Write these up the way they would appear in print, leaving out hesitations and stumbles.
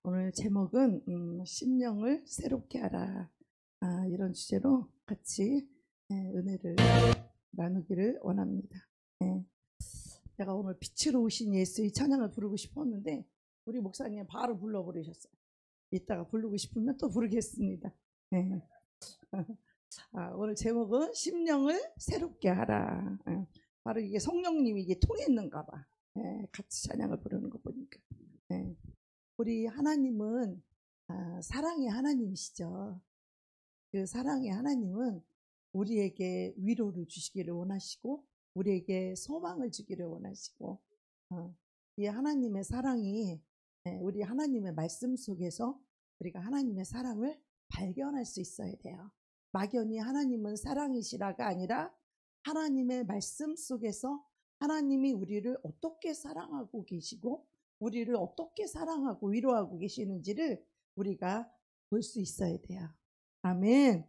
오늘 제목은 심령을 새롭게 하라, 이런 주제로 같이 은혜를 나누기를 원합니다. 제가 오늘 빛으로 오신 예수의 찬양을 부르고 싶었는데 우리 목사님 바로 불러버리셨어요. 이따가 부르고 싶으면 또 부르겠습니다. 오늘 제목은 심령을 새롭게 하라. 바로 이게 성령님이 이게 통했는가 봐. 같이 찬양을 부르는 거 보니까. 우리 하나님은 사랑의 하나님이시죠. 그 사랑의 하나님은 우리에게 위로를 주시기를 원하시고 우리에게 소망을 주기를 원하시고 이 하나님의 사랑이 우리 하나님의 말씀 속에서 우리가 하나님의 사랑을 발견할 수 있어야 돼요. 막연히 하나님은 사랑이시라가 아니라 하나님의 말씀 속에서 하나님이 우리를 어떻게 사랑하고 계시고 우리를 어떻게 사랑하고 위로하고 계시는지를 우리가 볼 수 있어야 돼요. 아멘.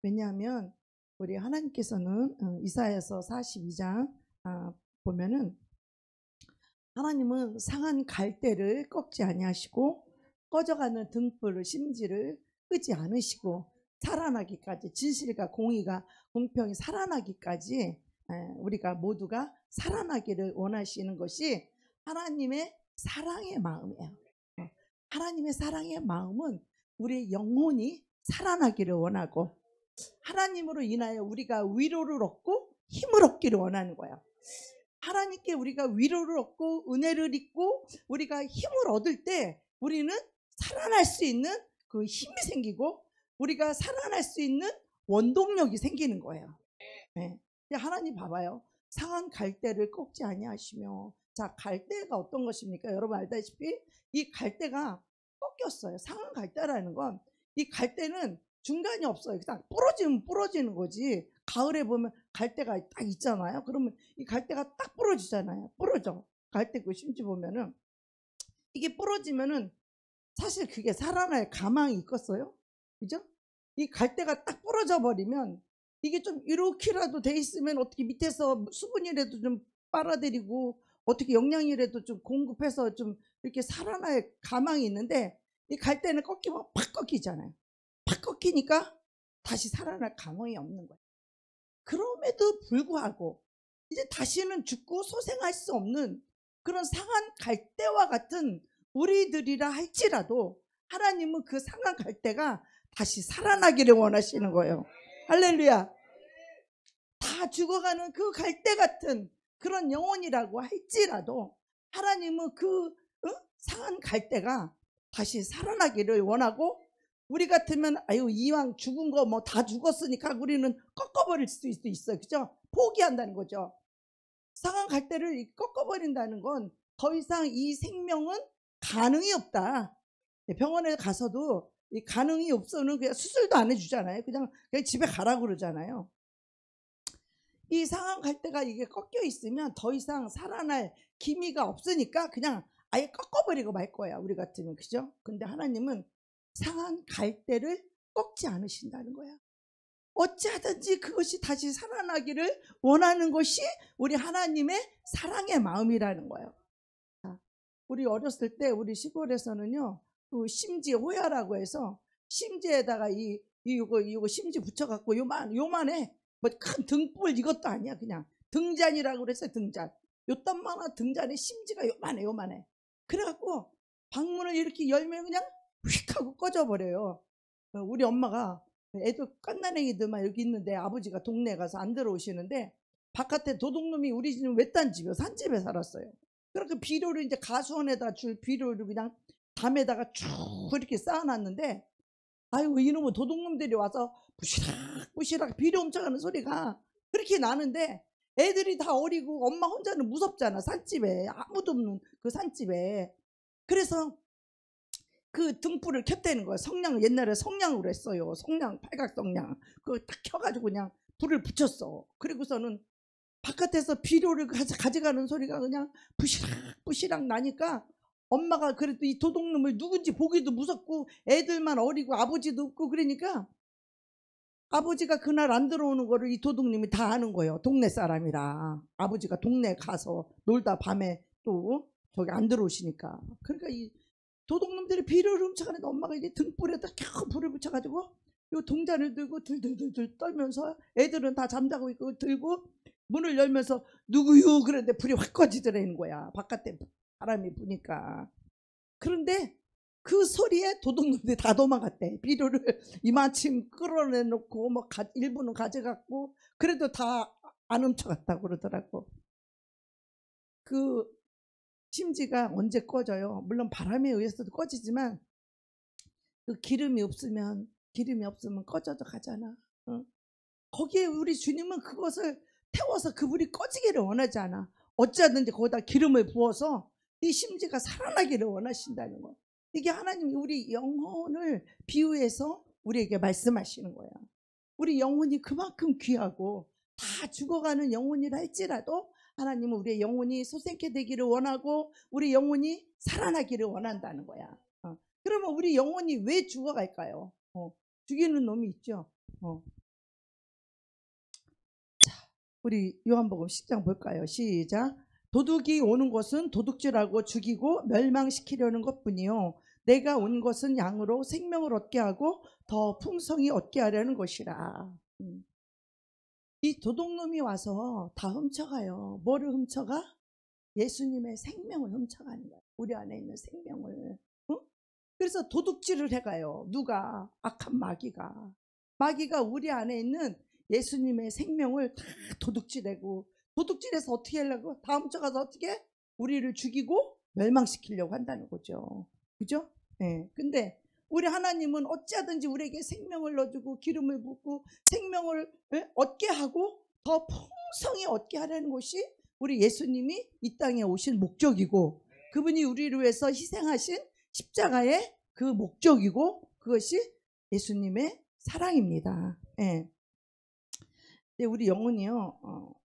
왜냐하면 우리 하나님께서는 이사야서 42장 보면은 하나님은 상한 갈대를 꺾지 아니하시고 꺼져가는 등불을 심지를 끄지 않으시고 살아나기까지 진실과 공의가 공평이 살아나기까지 우리가 모두가 살아나기를 원하시는 것이 하나님의 사랑의 마음이에요. 하나님의 사랑의 마음은 우리의 영혼이 살아나기를 원하고 하나님으로 인하여 우리가 위로를 얻고 힘을 얻기를 원하는 거예요. 하나님께 우리가 위로를 얻고 은혜를 입고 우리가 힘을 얻을 때 우리는 살아날 수 있는 그 힘이 생기고 우리가 살아날 수 있는 원동력이 생기는 거예요. 하나님 봐봐요. 상한 갈대를 꺾지 아니하시며, 자, 갈대가 어떤 것입니까? 여러분 알다시피 이 갈대가 꺾였어요. 상한 갈대라는 건 이 갈대는 중간이 없어요. 그냥 부러지면 부러지는 거지. 가을에 보면 갈대가 딱 있잖아요. 그러면 이 갈대가 딱 부러지잖아요. 부러져. 갈대 그 심지 보면은 이게 부러지면은 사실 그게 살아날 가망이 있겠어요? 그죠? 이 갈대가 딱 부러져 버리면 이게 좀 이렇게라도 돼 있으면 어떻게 밑에서 수분이라도 좀 빨아들이고 어떻게 영양이라도 좀 공급해서 좀 이렇게 살아날 가망이 있는데 이 갈대는 꺾이면 팍 꺾이잖아요. 팍 꺾이니까 다시 살아날 가망이 없는 거예요. 그럼에도 불구하고 이제 다시는 죽고 소생할 수 없는 그런 상한 갈대와 같은 우리들이라 할지라도 하나님은 그 상한 갈대가 다시 살아나기를 원하시는 거예요. 할렐루야. 다 죽어가는 그 갈대 같은 그런 영혼이라고 할지라도 하나님은 그 상한 갈대가 다시 살아나기를 원하고 우리 같으면 아유 이왕 죽은 거 뭐 다 죽었으니까 우리는 꺾어버릴 수 있어요. 그죠? 포기한다는 거죠. 상한 갈대를 꺾어버린다는 건 더 이상 이 생명은 가능이 없다. 병원에 가서도 이 가능이 없어는 그냥 수술도 안 해주잖아요. 그냥 집에 가라고 그러잖아요. 이 상한 갈대가 이게 꺾여 있으면 더 이상 살아날 기미가 없으니까 그냥 아예 꺾어버리고 말 거야. 우리 같으면. 그죠? 근데 하나님은 상한 갈대를 꺾지 않으신다는 거야. 어찌하든지 그것이 다시 살아나기를 원하는 것이 우리 하나님의 사랑의 마음이라는 거예요. 우리 어렸을 때 우리 시골에서는요, 그 심지 호야라고 해서 심지에다가 이거 심지 붙여갖고 요만해. 뭐 큰 등불 이것도 아니야. 그냥 등잔이라고 그랬어요. 등잔. 요딴만한 등잔에 심지가 요만해. 그래갖고 방문을 이렇게 열면 그냥 휙 하고 꺼져버려요. 우리 엄마가 애들 깐난애기들만 여기 있는데 아버지가 동네에 가서 안 들어오시는데 바깥에 도둑놈이 우리 집은 외딴 집이요. 산집에 살았어요. 그렇게 비료를 이제 가수원에다 줄 비료를 그냥 담에다가 쭉 이렇게 쌓아놨는데 아유 이놈의 도둑놈들이 와서 부시락 비료 훔쳐가는 소리가 그렇게 나는데 애들이 다 어리고 엄마 혼자는 무섭잖아. 산집에 아무도 없는 그 산집에. 그래서 그 등불을 켰다는 거야. 성냥 옛날에 성냥으로 했어요. 성냥 팔각 성냥 그거 딱 켜가지고 그냥 불을 붙였어. 그리고서는 바깥에서 비료를 가져가는 소리가 그냥 부시락 나니까 엄마가 그래도 이 도둑놈을 누군지 보기도 무섭고 애들만 어리고 아버지도 없고 그러니까 아버지가 그날 안 들어오는 거를 이 도둑님이 다 아는 거예요. 동네 사람이라. 아버지가 동네에 가서 놀다 밤에 또 저기 안 들어오시니까. 그러니까 도둑놈들이 비료를 훔쳐가는데 엄마가 이제 등불에다 켜 불을 붙여가지고 요 동전을 들고 들들들들 떨면서 애들은 다 잠자고 있고 들고 문을 열면서 누구유 그런데 불이 확 꺼지더라는 거야. 바깥에 바람이 부니까. 그런데 그 소리에 도둑놈들이 다 도망갔대. 비료를 이만큼 끌어내놓고 뭐 일부는 가져갔고 그래도 다 안 훔쳐갔다고 그러더라고. 그 심지가 언제 꺼져요? 물론 바람에 의해서도 꺼지지만 그 기름이 없으면 꺼져도 가잖아. 거기에 우리 주님은 그것을 태워서 그 불이 꺼지기를 원하지 않아. 어찌하든지 거기다 기름을 부어서 이 심지가 살아나기를 원하신다는 거야. 이게 하나님이 우리 영혼을 비유해서 우리에게 말씀하시는 거야. 우리 영혼이 그만큼 귀하고 다 죽어가는 영혼이라 할지라도 하나님은 우리의 영혼이 소생케 되기를 원하고 우리 영혼이 살아나기를 원한다는 거야. 그러면 우리 영혼이 왜 죽어갈까요? 죽이는 놈이 있죠. 자, 우리 요한복음 10장 볼까요? 시작. 도둑이 오는 것은 도둑질하고 죽이고 멸망시키려는 것뿐이요 내가 온 것은 양으로 생명을 얻게 하고 더 풍성히 얻게 하려는 것이라. 이 도둑놈이 와서 다 훔쳐가요. 뭐를 훔쳐가? 예수님의 생명을 훔쳐가는 거예요. 우리 안에 있는 생명을. 그래서 도둑질을 해가요. 누가? 악한 마귀가. 마귀가 우리 안에 있는 예수님의 생명을 다 도둑질하고 도둑질해서 어떻게 하려고? 다 훔쳐가서 어떻게? 우리를 죽이고 멸망시키려고 한다는 거죠. 그죠? 네. 근데 우리 하나님은 어찌하든지 우리에게 생명을 넣어주고 기름을 붓고 생명을 얻게 하고 더 풍성히 얻게 하려는 것이 우리 예수님이 이 땅에 오신 목적이고 그분이 우리를 위해서 희생하신 십자가의 그 목적이고 그것이 예수님의 사랑입니다. 네. 우리 영혼이요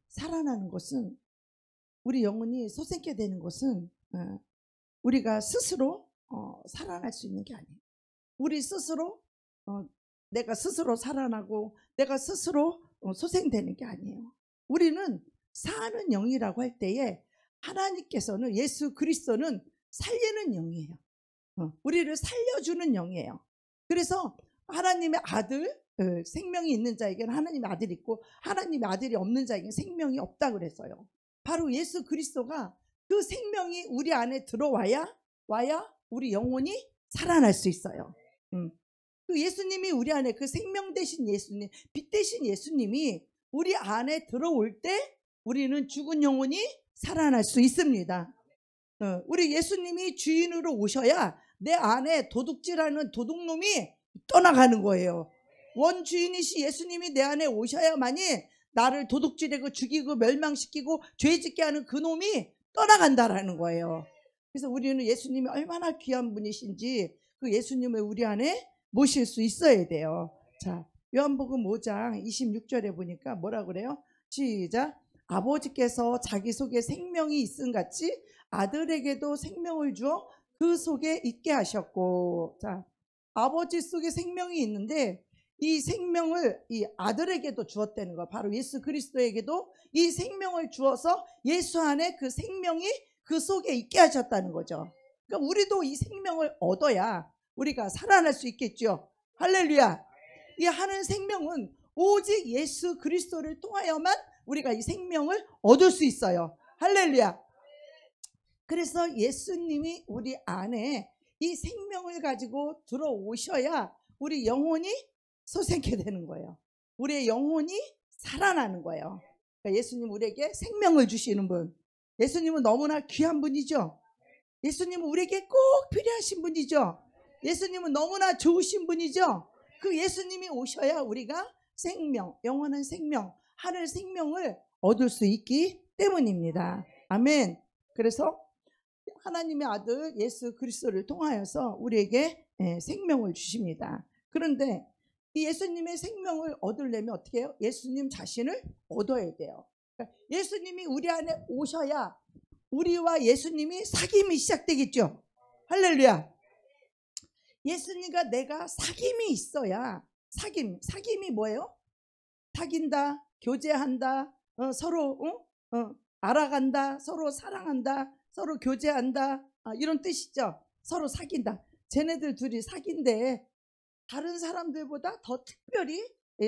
살아나는 것은 우리 영혼이 소생케 되는 것은 우리가 스스로 살아날 수 있는 게 아니에요. 우리 스스로 내가 스스로 살아나고 내가 스스로 소생되는 게 아니에요. 우리는 사는 영이라고 할 때에 하나님께서는 예수 그리스도는 살리는 영이에요. 우리를 살려주는 영이에요. 그래서 하나님의 아들 생명이 있는 자에게는 하나님의 아들이 있고 하나님의 아들이 없는 자에게는 생명이 없다 그랬어요. 바로 예수 그리스도가 그 생명이 우리 안에 들어와야 우리 영혼이 살아날 수 있어요. 그 예수님이 우리 안에 그 생명 되신 예수님, 빛 되신 예수님이 우리 안에 들어올 때 우리는 죽은 영혼이 살아날 수 있습니다. 우리 예수님이 주인으로 오셔야 내 안에 도둑질하는 도둑놈이 떠나가는 거예요. 원주인이시 예수님이 내 안에 오셔야만이 나를 도둑질하고 죽이고 멸망시키고 죄짓게 하는 그 놈이 떠나간다라는 거예요. 그래서 우리는 예수님이 얼마나 귀한 분이신지 그 예수님을 우리 안에 모실 수 있어야 돼요. 자, 요한복음 5장 26절에 보니까 뭐라 그래요? 시작. 아버지께서 자기 속에 생명이 있음 같이 아들에게도 생명을 주어 그 속에 있게 하셨고, 자, 아버지 속에 생명이 있는데 이 생명을 이 아들에게도 주었다는 거. 바로 예수 그리스도에게도 이 생명을 주어서 예수 안에 그 생명이 그 속에 있게 하셨다는 거죠. 그러니까 우리도 이 생명을 얻어야 우리가 살아날 수 있겠죠. 할렐루야. 이 하는 생명은 오직 예수 그리스도를 통하여만 우리가 이 생명을 얻을 수 있어요. 할렐루야. 그래서 예수님이 우리 안에 이 생명을 가지고 들어오셔야 우리 영혼이 소생케 되는 거예요. 우리의 영혼이 살아나는 거예요. 그러니까 예수님 우리에게 생명을 주시는 분. 예수님은 너무나 귀한 분이죠. 예수님은 우리에게 꼭 필요하신 분이죠. 예수님은 너무나 좋으신 분이죠. 그 예수님이 오셔야 우리가 생명, 영원한 생명, 하늘 생명을 얻을 수 있기 때문입니다. 아멘. 그래서 하나님의 아들 예수 그리스도를 통하여서 우리에게 생명을 주십니다. 그런데 이 예수님의 생명을 얻으려면 어떻게 해요? 예수님 자신을 얻어야 돼요. 그러니까 예수님이 우리 안에 오셔야 우리와 예수님이 사귐이 시작되겠죠. 할렐루야. 예수님과 내가 사귐이 있어야 사귐이 뭐예요? 사귄다, 교제한다, 서로 알아간다, 서로 사랑한다, 서로 교제한다. 이런 뜻이죠. 서로 사귄다. 쟤네들 둘이 사귄대. 다른 사람들보다 더 특별히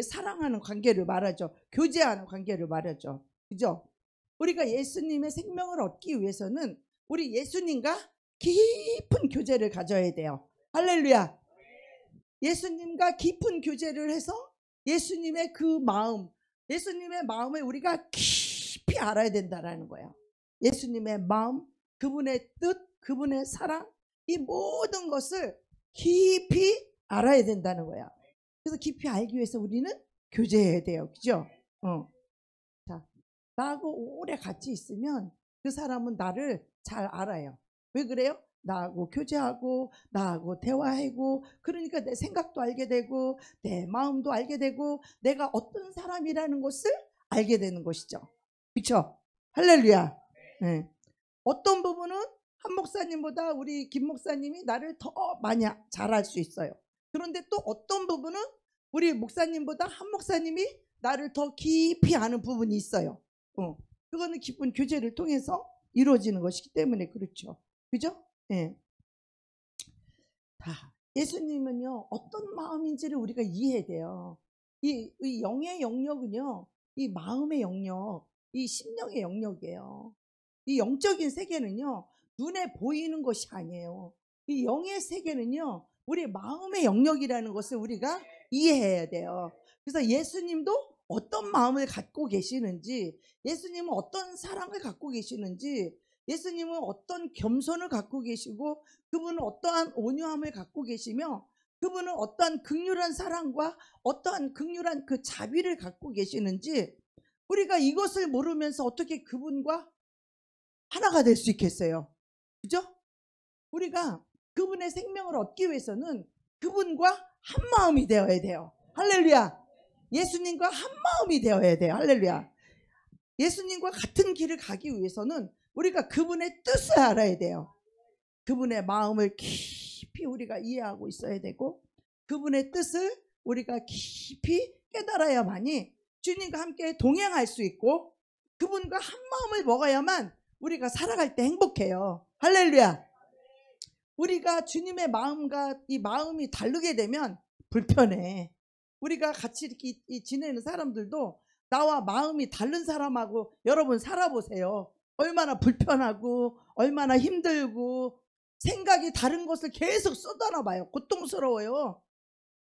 사랑하는 관계를 말하죠. 교제하는 관계를 말하죠. 그죠? 우리가 예수님의 생명을 얻기 위해서는 우리 예수님과 깊은 교제를 가져야 돼요. 할렐루야. 예수님과 깊은 교제를 해서 예수님의 그 마음, 예수님의 마음을 우리가 깊이 알아야 된다라는 거예요. 예수님의 마음, 그분의 뜻, 그분의 사랑, 이 모든 것을 깊이 알아야 된다는 거야. 그래서 깊이 알기 위해서 우리는 교제해야 돼요. 그죠? 자, 나하고 오래 같이 있으면 그 사람은 나를 잘 알아요. 왜 그래요? 나하고 교제하고 나하고 대화하고 그러니까 내 생각도 알게 되고 내 마음도 알게 되고 내가 어떤 사람이라는 것을 알게 되는 것이죠. 그렇죠? 할렐루야. 네. 어떤 부분은 한 목사님보다 우리 김 목사님이 나를 더 많이 잘 알 수 있어요. 그런데 또 어떤 부분은 우리 목사님보다 한 목사님이 나를 더 깊이 아는 부분이 있어요. 그거는 깊은 교제를 통해서 이루어지는 것이기 때문에 그렇죠. 그죠? 예. 예수님은요, 어떤 마음인지를 우리가 이해해야 돼요. 이 영의 영역은요, 이 마음의 영역, 이 심령의 영역이에요. 이 영적인 세계는요, 눈에 보이는 것이 아니에요. 이 영의 세계는요, 우리 마음의 영역이라는 것을 우리가 이해해야 돼요. 그래서 예수님도 어떤 마음을 갖고 계시는지, 예수님은 어떤 사랑을 갖고 계시는지, 예수님은 어떤 겸손을 갖고 계시고, 그분은 어떠한 온유함을 갖고 계시며, 그분은 어떠한 극률한 사랑과 어떠한 극률한 그 자비를 갖고 계시는지, 우리가 이것을 모르면서 어떻게 그분과 하나가 될 수 있겠어요? 그죠? 우리가 그분의 생명을 얻기 위해서는 그분과 한 마음이 되어야 돼요. 할렐루야. 예수님과 한 마음이 되어야 돼요. 할렐루야. 예수님과 같은 길을 가기 위해서는 우리가 그분의 뜻을 알아야 돼요. 그분의 마음을 깊이 우리가 이해하고 있어야 되고 그분의 뜻을 우리가 깊이 깨달아야만이 주님과 함께 동행할 수 있고 그분과 한 마음을 먹어야만 우리가 살아갈 때 행복해요. 할렐루야. 우리가 주님의 마음과 이 마음이 다르게 되면 불편해. 우리가 같이 이렇게 지내는 사람들도 나와 마음이 다른 사람하고 여러분 살아보세요. 얼마나 불편하고 얼마나 힘들고 생각이 다른 것을 계속 쏟아나 봐요. 고통스러워요.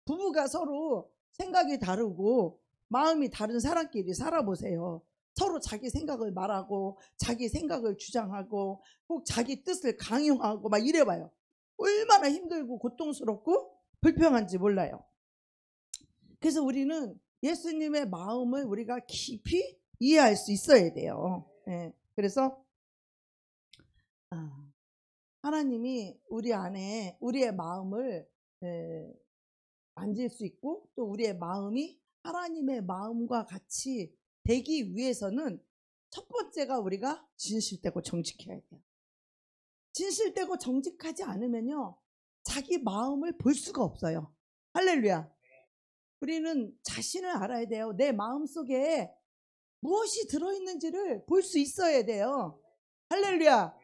부부가 서로 생각이 다르고 마음이 다른 사람끼리 살아보세요. 서로 자기 생각을 말하고 자기 생각을 주장하고 꼭 자기 뜻을 강요하고 막 이래봐요. 얼마나 힘들고 고통스럽고 불평한지 몰라요. 그래서 우리는 예수님의 마음을 우리가 깊이 이해할 수 있어야 돼요. 네. 그래서 하나님이 우리 안에 우리의 마음을 만질 수 있고 또 우리의 마음이 하나님의 마음과 같이 되기 위해서는 첫 번째가 우리가 진실되고 정직해야 돼요. 진실되고 정직하지 않으면요 자기 마음을 볼 수가 없어요. 할렐루야. 우리는 자신을 알아야 돼요. 내 마음속에 무엇이 들어있는지를 볼 수 있어야 돼요. 할렐루야.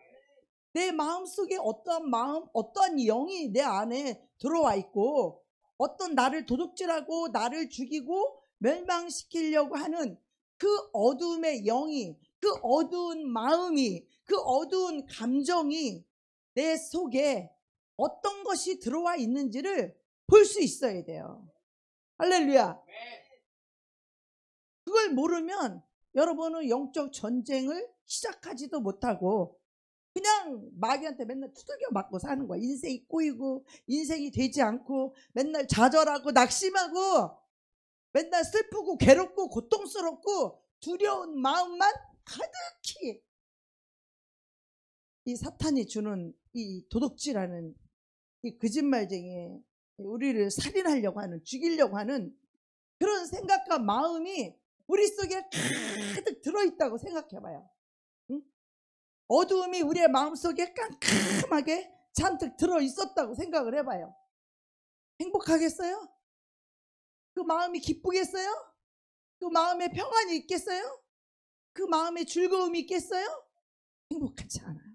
내 마음속에 어떠한 마음, 어떠한 영이 내 안에 들어와 있고 어떤 나를 도둑질하고 나를 죽이고 멸망시키려고 하는 그 어두움의 영이, 그 어두운 마음이, 그 어두운 감정이 내 속에 어떤 것이 들어와 있는지를 볼 수 있어야 돼요. 할렐루야. 그걸 모르면 여러분은 영적 전쟁을 시작하지도 못하고 그냥 마귀한테 맨날 두들겨 맞고 사는 거야. 인생이 꼬이고 인생이 되지 않고 맨날 좌절하고 낙심하고 맨날 슬프고 괴롭고 고통스럽고 두려운 마음만 가득히 이 사탄이 주는 이 도둑질하는 이 거짓말쟁이 우리를 살인하려고 하는 죽이려고 하는 그런 생각과 마음이 우리 속에 가득 들어있다고 생각해봐요. 응? 어두움이 우리의 마음속에 깜깜하게 잔뜩 들어있었다고 생각을 해봐요. 행복하겠어요? 그 마음이 기쁘겠어요? 그 마음에 평안이 있겠어요? 그 마음에 즐거움이 있겠어요? 행복하지 않아요.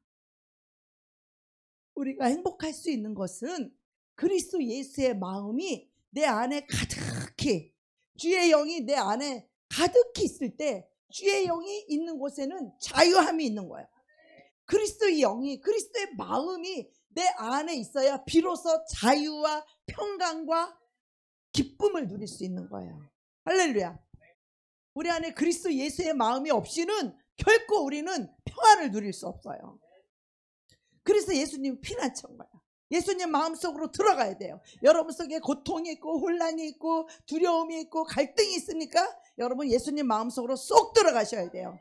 우리가 행복할 수 있는 것은 그리스도 예수의 마음이 내 안에 가득히, 주의 영이 내 안에 가득히 있을 때, 주의 영이 있는 곳에는 자유함이 있는 거예요. 그리스도의 영이, 그리스도의 마음이 내 안에 있어야 비로소 자유와 평강과 기쁨을 누릴 수 있는 거예요. 할렐루야. 우리 안에 그리스도 예수의 마음이 없이는 결코 우리는 평안을 누릴 수 없어요. 그래서 예수님 피난처인 거야. 예수님 마음속으로 들어가야 돼요. 여러분 속에 고통이 있고 혼란이 있고 두려움이 있고 갈등이 있습니까? 여러분 예수님 마음속으로 쏙 들어가셔야 돼요.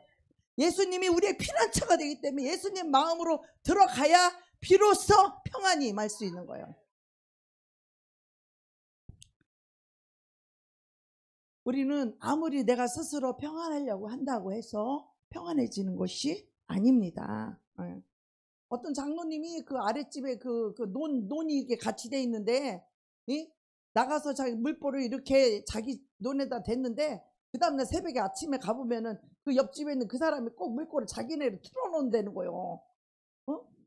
예수님이 우리의 피난처가 되기 때문에 예수님 마음으로 들어가야 비로소 평안이 임할 수 있는 거예요. 우리는 아무리 내가 스스로 평안하려고 한다고 해서 평안해지는 것이 아닙니다. 어떤 장로님이 그 아랫집에 논이 이렇게 같이 돼 있는데, 나가서 자기 물보를 이렇게 자기 논에다 댔는데, 그 다음날 새벽에 아침에 가보면은 그 옆집에 있는 그 사람이 꼭 물꼬를 자기네로 틀어놓는다는 거예요.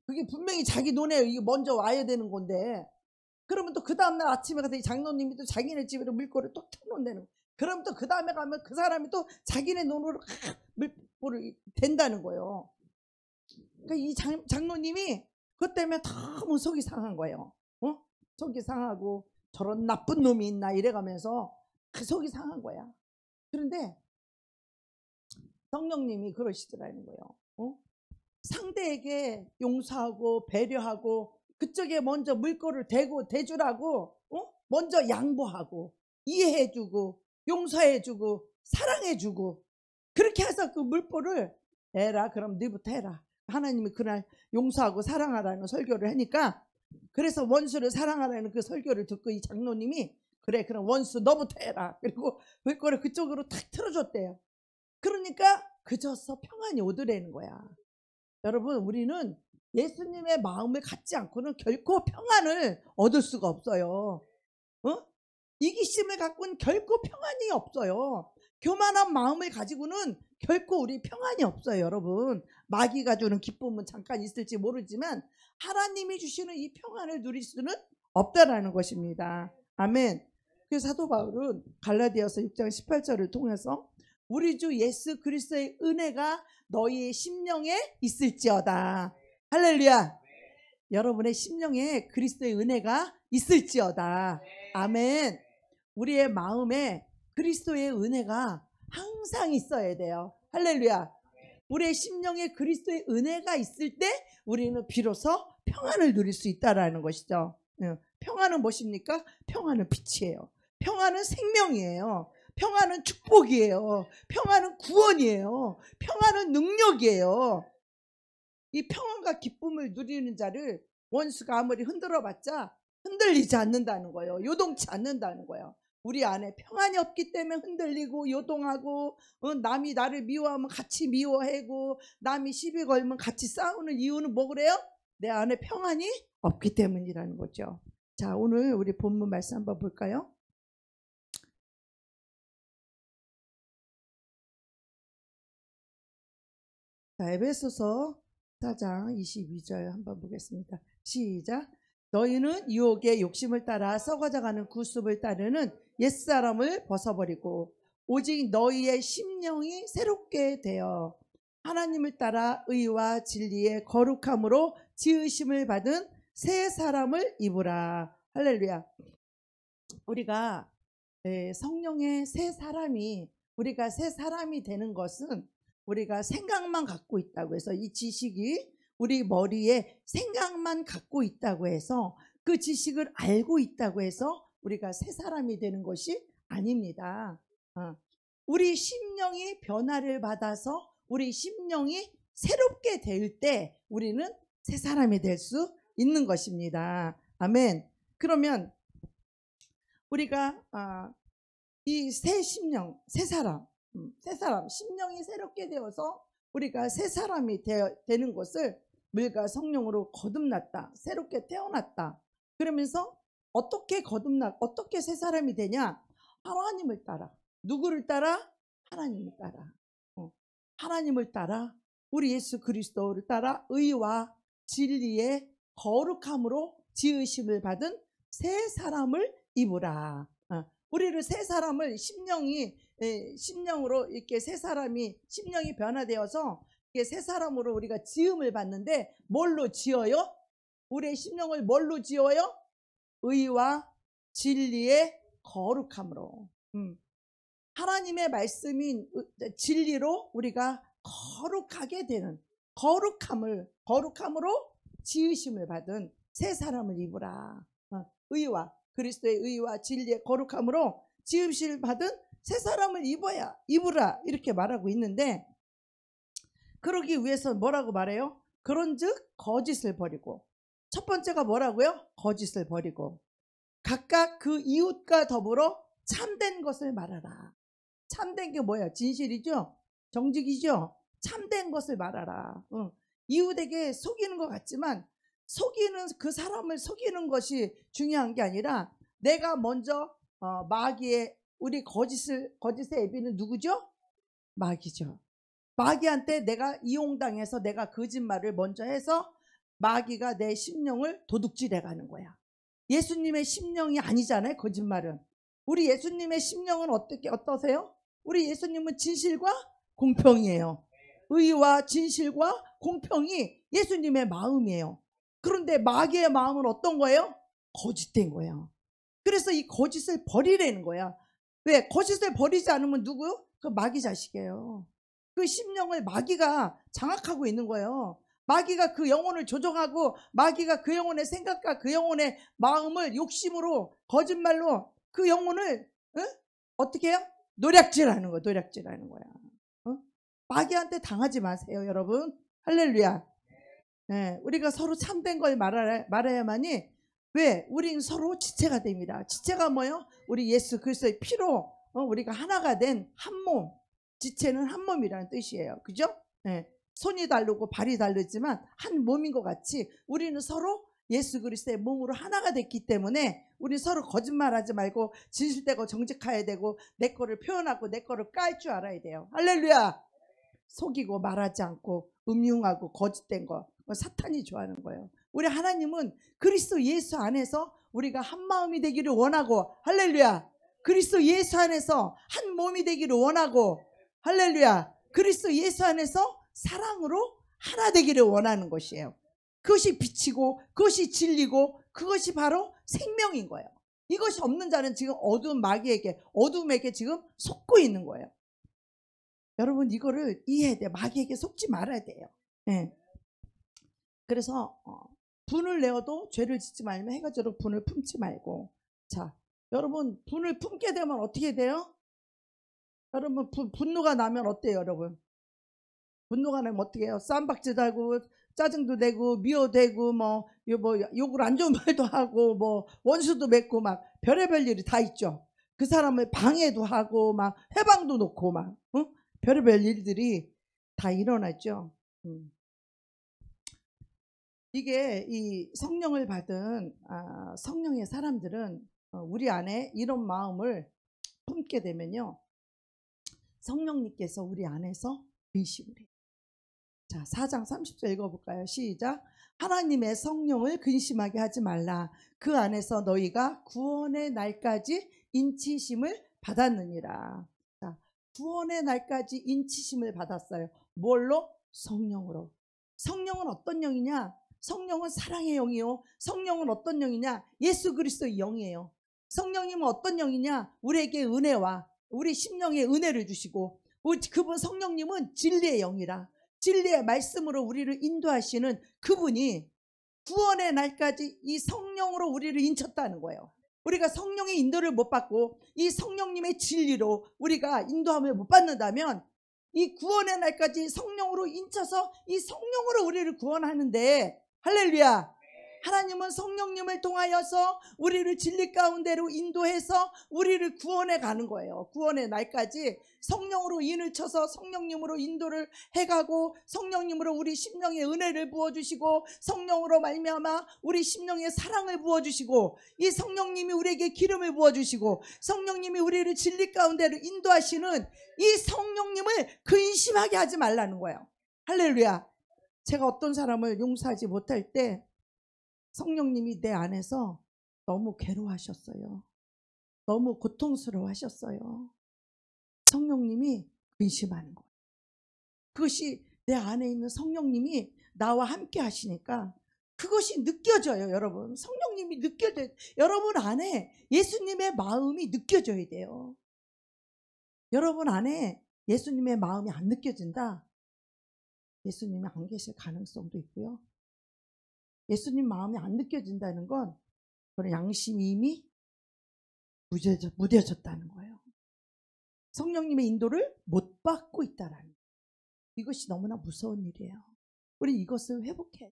그게 분명히 자기 논에 이게 먼저 와야 되는 건데, 그러면 또 그 다음날 아침에 가서 이 장로님이 또 자기네 집으로 물꼬를 또 틀어놓는다는 거예요. 그럼 또 그 다음에 가면 그 사람이 또 자기네 논으로 물꼬를 댄다는 거예요. 그러니까 이 장로님이 그것 때문에 너무 속이 상한 거예요. 속이 상하고 저런 나쁜 놈이 있나 이래가면서 그 속이 상한 거야. 그런데 성령님이 그러시더라는 거예요. 상대에게 용서하고 배려하고 그쪽에 먼저 물꼬를 대주라고 먼저 양보하고 이해해주고 용서해주고 사랑해주고 그렇게 해서 그 물꼬를 해라. 그럼 너부터 해라. 하나님이 그날 용서하고 사랑하라는 설교를 하니까, 그래서 원수를 사랑하라는 그 설교를 듣고 이 장로님이 그래 그럼 원수 너부터 해라. 그리고 물꼬를 그쪽으로 탁 틀어줬대요. 그러니까 그저서 평안이 오더라는 거야. 여러분 우리는 예수님의 마음을 갖지 않고는 결코 평안을 얻을 수가 없어요. 이기심을 갖고는 결코 평안이 없어요. 교만한 마음을 가지고는 결코 우리 평안이 없어요. 여러분 마귀가 주는 기쁨은 잠깐 있을지 모르지만 하나님이 주시는 이 평안을 누릴 수는 없다라는 것입니다. 아멘. 그래서 사도 바울은 갈라디아서 6장 18절을 통해서 우리 주 예수 그리스도의 은혜가 너희의 심령에 있을지어다. 할렐루야. 여러분의 심령에 그리스도의 은혜가 있을지어다. 아멘. 우리의 마음에 그리스도의 은혜가 항상 있어야 돼요. 할렐루야. 우리의 심령에 그리스도의 은혜가 있을 때 우리는 비로소 평안을 누릴 수 있다라는 것이죠. 평안은 무엇입니까? 평안은 빛이에요. 평안은 생명이에요. 평안은 축복이에요. 평안은 구원이에요. 평안은 능력이에요. 이 평안과 기쁨을 누리는 자를 원수가 아무리 흔들어봤자 흔들리지 않는다는 거예요. 요동치 않는다는 거예요. 우리 안에 평안이 없기 때문에 흔들리고 요동하고, 남이 나를 미워하면 같이 미워하고, 남이 시비 걸면 같이 싸우는 이유는 뭐 그래요? 내 안에 평안이 없기 때문이라는 거죠. 자, 오늘 우리 본문 말씀 한번 볼까요? 자, 에베소서 4장 22절 한번 보겠습니다. 시작. 너희는 유혹의 욕심을 따라 썩어져가는 구습을 따르는 옛사람을 벗어버리고 오직 너희의 심령이 새롭게 되어 하나님을 따라 의와 진리의 거룩함으로 지으심을 받은 새 사람을 입으라. 할렐루야. 우리가 성령의 새 사람이, 우리가 새 사람이 되는 것은 우리가 생각만 갖고 있다고 해서, 이 지식이 우리 머리에 생각만 갖고 있다고 해서, 그 지식을 알고 있다고 해서 우리가 새 사람이 되는 것이 아닙니다. 우리 심령이 변화를 받아서 우리 심령이 새롭게 될 때 우리는 새 사람이 될 수 있는 것입니다. 아멘. 그러면 우리가 이 새 심령, 새 사람, 심령이 새롭게 되어서 우리가 새 사람이 되는 것을 물과 성령으로 거듭났다, 새롭게 태어났다. 그러면서 어떻게 어떻게 새 사람이 되냐? 하나님을 따라. 누구를 따라? 하나님을 따라. 하나님을 따라, 우리 예수 그리스도를 따라 의와 진리의 거룩함으로 지으심을 받은 새 사람을 입으라. 우리를 새 사람을 심령으로 이렇게 새 사람이 심령이 변화되어서 이게 새 사람으로 우리가 지음을 받는데 뭘로 지어요? 우리의 심령을 뭘로 지어요? 의와 진리의 거룩함으로. 하나님의 말씀인 진리로 우리가 거룩하게 되는 거룩함으로 지으심을 받은 새 사람을 입으라. 의와 그리스도의 의와 진리의 거룩함으로 지으심을 받은 새 사람을 입으라 이렇게 말하고 있는데, 그러기 위해서 뭐라고 말해요? 그런즉 거짓을 버리고, 첫 번째가 뭐라고요? 거짓을 버리고 각각 그 이웃과 더불어 참된 것을 말하라. 참된 게 뭐야? 진실이죠? 정직이죠? 참된 것을 말하라. 이웃에게 속이는 것 같지만 그 사람을 속이는 것이 중요한 게 아니라, 내가 먼저 마귀의 우리 거짓의 애비는 누구죠? 마귀죠. 마귀한테 내가 이용당해서 내가 거짓말을 먼저 해서 마귀가 내 심령을 도둑질해 가는 거야. 예수님의 심령이 아니잖아요, 거짓말은. 우리 예수님의 심령은 어떠세요? 우리 예수님은 진실과 공평이에요. 의와 진실과 공평이 예수님의 마음이에요. 그런데 마귀의 마음은 어떤 거예요? 거짓된 거예요. 그래서 이 거짓을 버리라는 거야. 왜? 거짓을 버리지 않으면 누구? 그 마귀 자식이에요. 그 심령을 마귀가 장악하고 있는 거예요. 마귀가 그 영혼을 조종하고, 마귀가 그 영혼의 생각과 그 영혼의 마음을 욕심으로, 거짓말로 그 영혼을 어떻게 해요? 노략질하는 거야. 마귀한테 당하지 마세요, 여러분. 할렐루야. 네, 우리가 서로 참된 걸 말해야만이, 왜? 우린 서로 지체가 됩니다. 지체가 뭐예요? 우리 예수 그리스도의 피로 우리가 하나가 된 한 몸. 지체는 한 몸이라는 뜻이에요. 그죠? 네. 손이 다르고 발이 다르지만 한 몸인 것 같이 우리는 서로 예수 그리스도의 몸으로 하나가 됐기 때문에 우리 서로 거짓말하지 말고 진실되고 정직해야 되고, 내 거를 표현하고 내 거를 깔 줄 알아야 돼요. 할렐루야. 속이고 말하지 않고 음흉하고 거짓된 거, 사탄이 좋아하는 거예요. 우리 하나님은 그리스도 예수 안에서 우리가 한 마음이 되기를 원하고, 할렐루야. 그리스도 예수 안에서 한 몸이 되기를 원하고, 할렐루야. 그리스도 예수 안에서 사랑으로 하나 되기를 원하는 것이에요. 그것이 빛이고 그것이 진리고 그것이 바로 생명인 거예요. 이것이 없는 자는 지금 어둠에게 지금 속고 있는 거예요. 여러분, 이거를 이해해야 돼요. 마귀에게 속지 말아야 돼요. 네. 그래서 분을 내어도 죄를 짓지 말며 해가 지도록 분을 품지 말고. 자, 여러분, 분을 품게 되면 어떻게 돼요? 여러분, 분노가 나면 어때요, 여러분? 분노가 나면 어떻게 해요? 쌈박질도 하고 짜증도 내고 미워되고 욕을 안 좋은 말도 하고 원수도 맺고 막 별의별 일이 다 있죠. 그 사람을 방해도 하고 막 해방도 놓고 막 별의별 일들이 다 일어났죠. 이게 이 성령을 받은 성령의 사람들은 우리 안에 이런 마음을 품게 되면요, 성령님께서 우리 안에서 근심을 해요. 자, 4장 30절 읽어볼까요? 시작. 하나님의 성령을 근심하게 하지 말라. 그 안에서 너희가 구원의 날까지 인치심을 받았느니라. 자, 구원의 날까지 인치심을 받았어요. 뭘로? 성령으로. 성령은 어떤 영이냐? 성령은 사랑의 영이요. 성령은 어떤 영이냐? 예수 그리스도의 영이에요. 성령님은 어떤 영이냐? 우리에게 은혜와 우리 심령에 은혜를 주시고, 그분 성령님은 진리의 영이라, 진리의 말씀으로 우리를 인도하시는 그분이 구원의 날까지 이 성령으로 우리를 인쳤다는 거예요. 우리가 성령의 인도를 못 받고 이 성령님의 진리로 우리가 인도함을 못 받는다면, 이 구원의 날까지 성령으로 인쳐서 이 성령으로 우리를 구원하는데, 할렐루야. 하나님은 성령님을 통하여서 우리를 진리 가운데로 인도해서 우리를 구원해 가는 거예요. 구원의 날까지 성령으로 인을 쳐서 성령님으로 인도를 해가고, 성령님으로 우리 심령에 은혜를 부어주시고, 성령으로 말미암아 우리 심령에 사랑을 부어주시고, 이 성령님이 우리에게 기름을 부어주시고, 성령님이 우리를 진리 가운데로 인도하시는 이 성령님을 근심하게 하지 말라는 거예요. 할렐루야. 제가 어떤 사람을 용서하지 못할 때 성령님이 내 안에서 너무 괴로워하셨어요. 너무 고통스러워하셨어요. 성령님이 근심하는 거예요. 그것이 내 안에 있는 성령님이 나와 함께 하시니까 그것이 느껴져요. 여러분, 성령님이 느껴져요. 여러분 안에 예수님의 마음이 느껴져야 돼요. 여러분 안에 예수님의 마음이 안 느껴진다? 예수님이 안 계실 가능성도 있고요. 예수님 마음이 안 느껴진다는 건 그런 양심이 이미 무뎌졌다는 거예요. 성령님의 인도를 못 받고 있다라는 거예요. 이것이 너무나 무서운 일이에요. 우리 이것을 회복해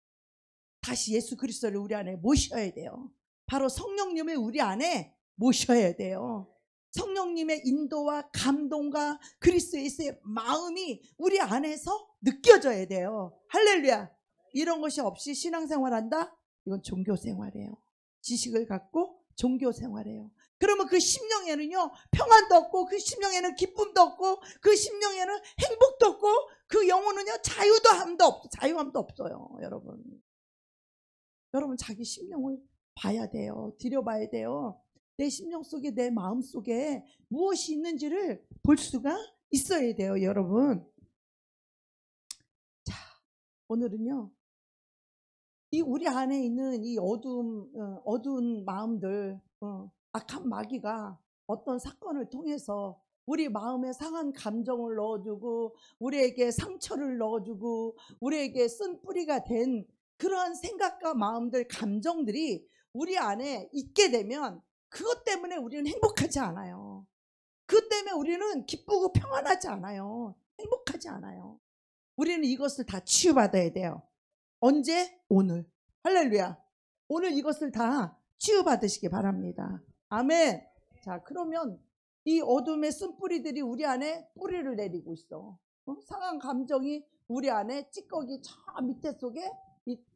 다시 예수 그리스도를 우리 안에 모셔야 돼요. 바로 성령님을 우리 안에 모셔야 돼요. 성령님의 인도와 감동과 그리스도 예수의 마음이 우리 안에서 느껴져야 돼요. 할렐루야. 이런 것이 없이 신앙생활한다? 이건 종교생활이에요. 지식을 갖고 종교생활이에요. 그러면 그 심령에는요, 평안도 없고, 그 심령에는 기쁨도 없고, 그 심령에는 행복도 없고, 그 영혼은요, 자유함도 없어요. 여러분 자기 심령을 봐야 돼요. 들여봐야 돼요. 내 심령 속에, 내 마음 속에 무엇이 있는지를 볼 수가 있어야 돼요. 여러분. 자, 오늘은요, 이 우리 안에 있는 이 어두운 마음들, 악한 마귀가 어떤 사건을 통해서 우리 마음에 상한 감정을 넣어주고, 우리에게 상처를 넣어주고, 우리에게 쓴뿌리가 된 그러한 생각과 마음들, 감정들이 우리 안에 있게 되면 그것 때문에 우리는 행복하지 않아요. 그것 때문에 우리는 기쁘고 평안하지 않아요. 행복하지 않아요. 우리는 이것을 다 치유받아야 돼요. 언제? 오늘. 할렐루야. 오늘 이것을 다 치유받으시기 바랍니다. 아멘. 자, 그러면 이 어둠의 쓴뿌리들이 우리 안에 뿌리를 내리고 있어. 상한 감정이 우리 안에 찌꺼기 저 밑에 속에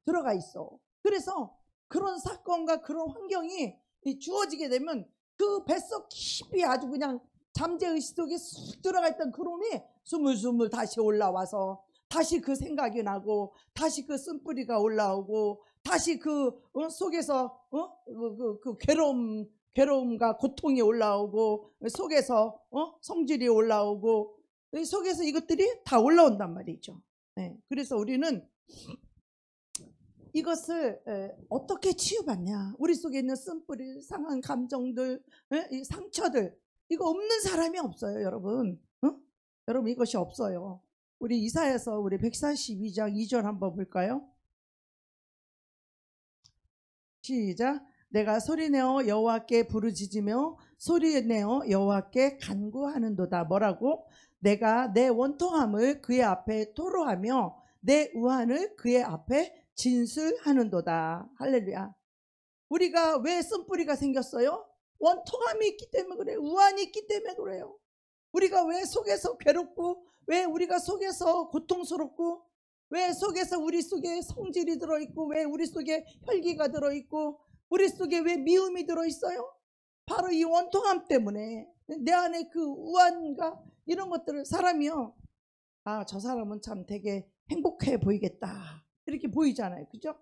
들어가 있어. 그래서 그런 사건과 그런 환경이 주어지게 되면 그 뱃속 깊이 아주 그냥 잠재의식 속에 쑥 들어가 있던 그놈이 스물스물 다시 올라와서 다시 그 생각이 나고, 다시 그 쓴뿌리가 올라오고, 다시 그 속에서 그 괴로움과 고통이 올라오고, 속에서 성질이 올라오고, 속에서 이것들이 다 올라온단 말이죠. 네. 그래서 우리는 이것을 어떻게 치유받냐? 우리 속에 있는 쓴뿌리, 상한 감정들, 이 상처들, 이거 없는 사람이 없어요, 여러분. 여러분, 이것이 없어요. 우리 이사야서 우리 142장 2절 한번 볼까요? 시작. 내가 소리내어 여호와께 부르짖으며 소리내어 여호와께 간구하는도다. 뭐라고? 내가 내 원통함을 그의 앞에 토로하며 내 우한을 그의 앞에 진술하는도다. 할렐루야. 우리가 왜 쓴뿌리가 생겼어요? 원통함이 있기 때문에 그래요. 우한이 있기 때문에 그래요. 우리가 왜 속에서 괴롭고, 왜 우리가 속에서 고통스럽고, 왜 속에서 우리 속에 성질이 들어있고, 왜 우리 속에 혈기가 들어있고, 우리 속에 왜 미움이 들어있어요? 바로 이 원통함 때문에. 내 안에 그 우한과 이런 것들을 사람이요, 아, 저 사람은 참 되게 행복해 보이겠다, 이렇게 보이잖아요. 그죠?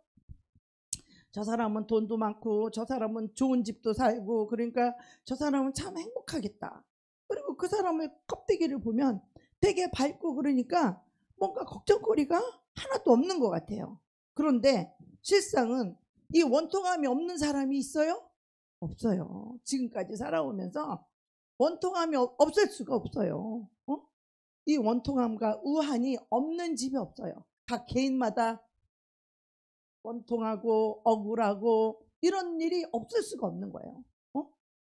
저 사람은 돈도 많고, 저 사람은 좋은 집도 살고, 그러니까 저 사람은 참 행복하겠다. 그리고 그 사람의 껍데기를 보면 되게 밝고, 그러니까 뭔가 걱정거리가 하나도 없는 것 같아요. 그런데 실상은 이 원통함이 없는 사람이 있어요? 없어요. 지금까지 살아오면서 원통함이 없을 수가 없어요. 이 원통함과 우한이 없는 집이 없어요. 각 개인마다 원통하고 억울하고 이런 일이 없을 수가 없는 거예요.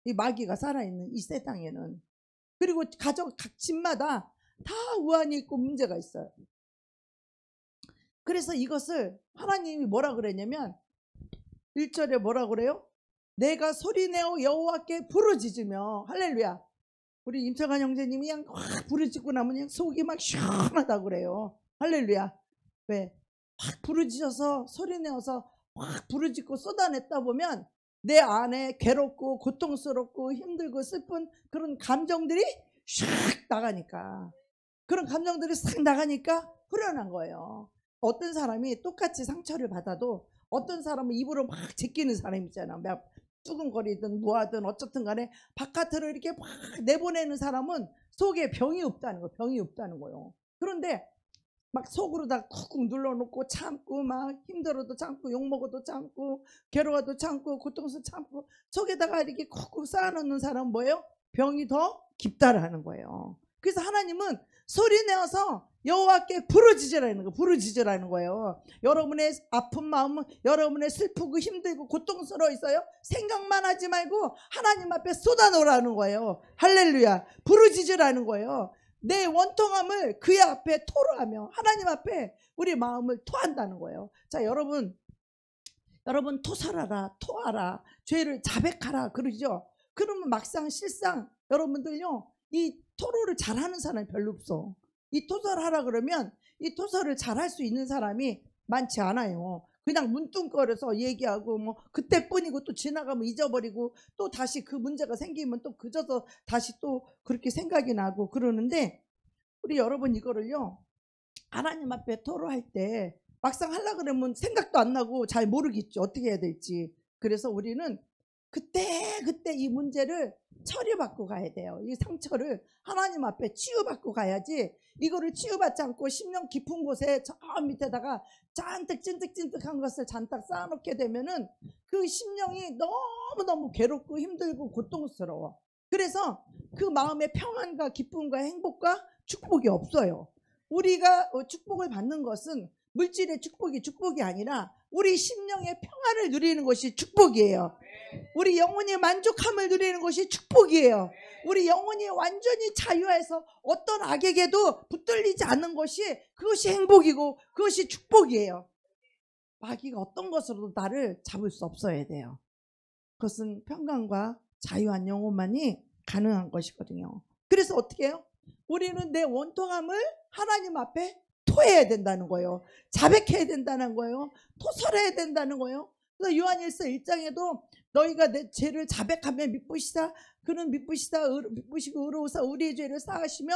이 마귀가 살아있는 이 세상에는. 그리고 가족 각 집마다 다 우한이 있고 문제가 있어요. 그래서 이것을 하나님이 뭐라 그랬냐면 1절에 뭐라 그래요? 내가 소리내어 여호와께 부르짖으며. 할렐루야. 우리 임철관 형제님이 그냥 확 부르짖고 나면 그냥 속이 막 시원하다고 그래요. 할렐루야. 왜? 확 부르짖어서 소리내어서 확 부르짖고 쏟아냈다 보면 내 안에 괴롭고 고통스럽고 힘들고 슬픈 그런 감정들이 샥 나가니까, 그런 감정들이 싹 나가니까 후련한 거예요. 어떤 사람이 똑같이 상처를 받아도 어떤 사람은 입으로 막 제끼는 사람 있잖아. 막 뚜근거리든 뭐하든 어쨌든 간에 바깥으로 이렇게 막 내보내는 사람은 속에 병이 없다는 거, 병이 없다는 거예요. 그런데 막 속으로다 쿡쿡 눌러놓고 참고 막 힘들어도 참고 욕먹어도 참고 괴로워도 참고 고통스러워 참고 속에다가 이렇게 쿡쿡 쌓아놓는 사람은 뭐예요? 병이 더 깊다라는 거예요. 그래서 하나님은 소리 내어서 여호와께 부르짖으라는 거, 부르짖으라는 거예요. 여러분의 아픈 마음은, 여러분의 슬프고 힘들고 고통스러워 있어요. 생각만 하지 말고 하나님 앞에 쏟아놓으라는 거예요. 할렐루야. 부르짖으라는 거예요. 내 원통함을 그의 앞에 토로하며 하나님 앞에 우리 마음을 토한다는 거예요. 자, 여러분 토설하라, 토하라, 죄를 자백하라 그러죠. 그러면 막상 실상 여러분들요, 이 토로를 잘하는 사람이 별로 없어. 이 토설하라 그러면 이 토설을 잘할 수 있는 사람이 많지 않아요. 그냥 문뚱거려서 얘기하고 뭐 그때뿐이고 또 지나가면 잊어버리고 또 다시 그 문제가 생기면 또 그저서 다시 또 그렇게 생각이 나고 그러는데, 우리 여러분 이거를요, 하나님 앞에 토로할 때 막상 하려고 그러면 생각도 안 나고 잘 모르겠죠. 어떻게 해야 될지. 그래서 우리는 그때 이 문제를 처리받고 가야 돼요. 이 상처를 하나님 앞에 치유받고 가야지, 이거를 치유받지 않고 심령 깊은 곳에 저 밑에다가 잔뜩 찐득찐득한 것을 잔뜩 쌓아놓게 되면은 그 심령이 너무너무 괴롭고 힘들고 고통스러워. 그래서 그 마음의 평안과 기쁨과 행복과 축복이 없어요. 우리가 축복을 받는 것은 물질의 축복이 아니라 우리 심령의 평안을 누리는 것이 축복이에요. 우리 영혼이 만족함을 누리는 것이 축복이에요. 우리 영혼이 완전히 자유해서 어떤 악에게도 붙들리지 않는 것이, 그것이 행복이고 그것이 축복이에요. 마귀가 어떤 것으로도 나를 잡을 수 없어야 돼요. 그것은 평강과 자유한 영혼만이 가능한 것이거든요. 그래서 어떻게 해요? 우리는 내 원통함을 하나님 앞에 토해야 된다는 거예요. 자백해야 된다는 거예요. 토설해야 된다는 거예요. 그래서 요한일서 1장에도 너희가 내 죄를 자백하며 미쁘시다, 그는 미쁘시고 의로우사 우리의 죄를 사하시며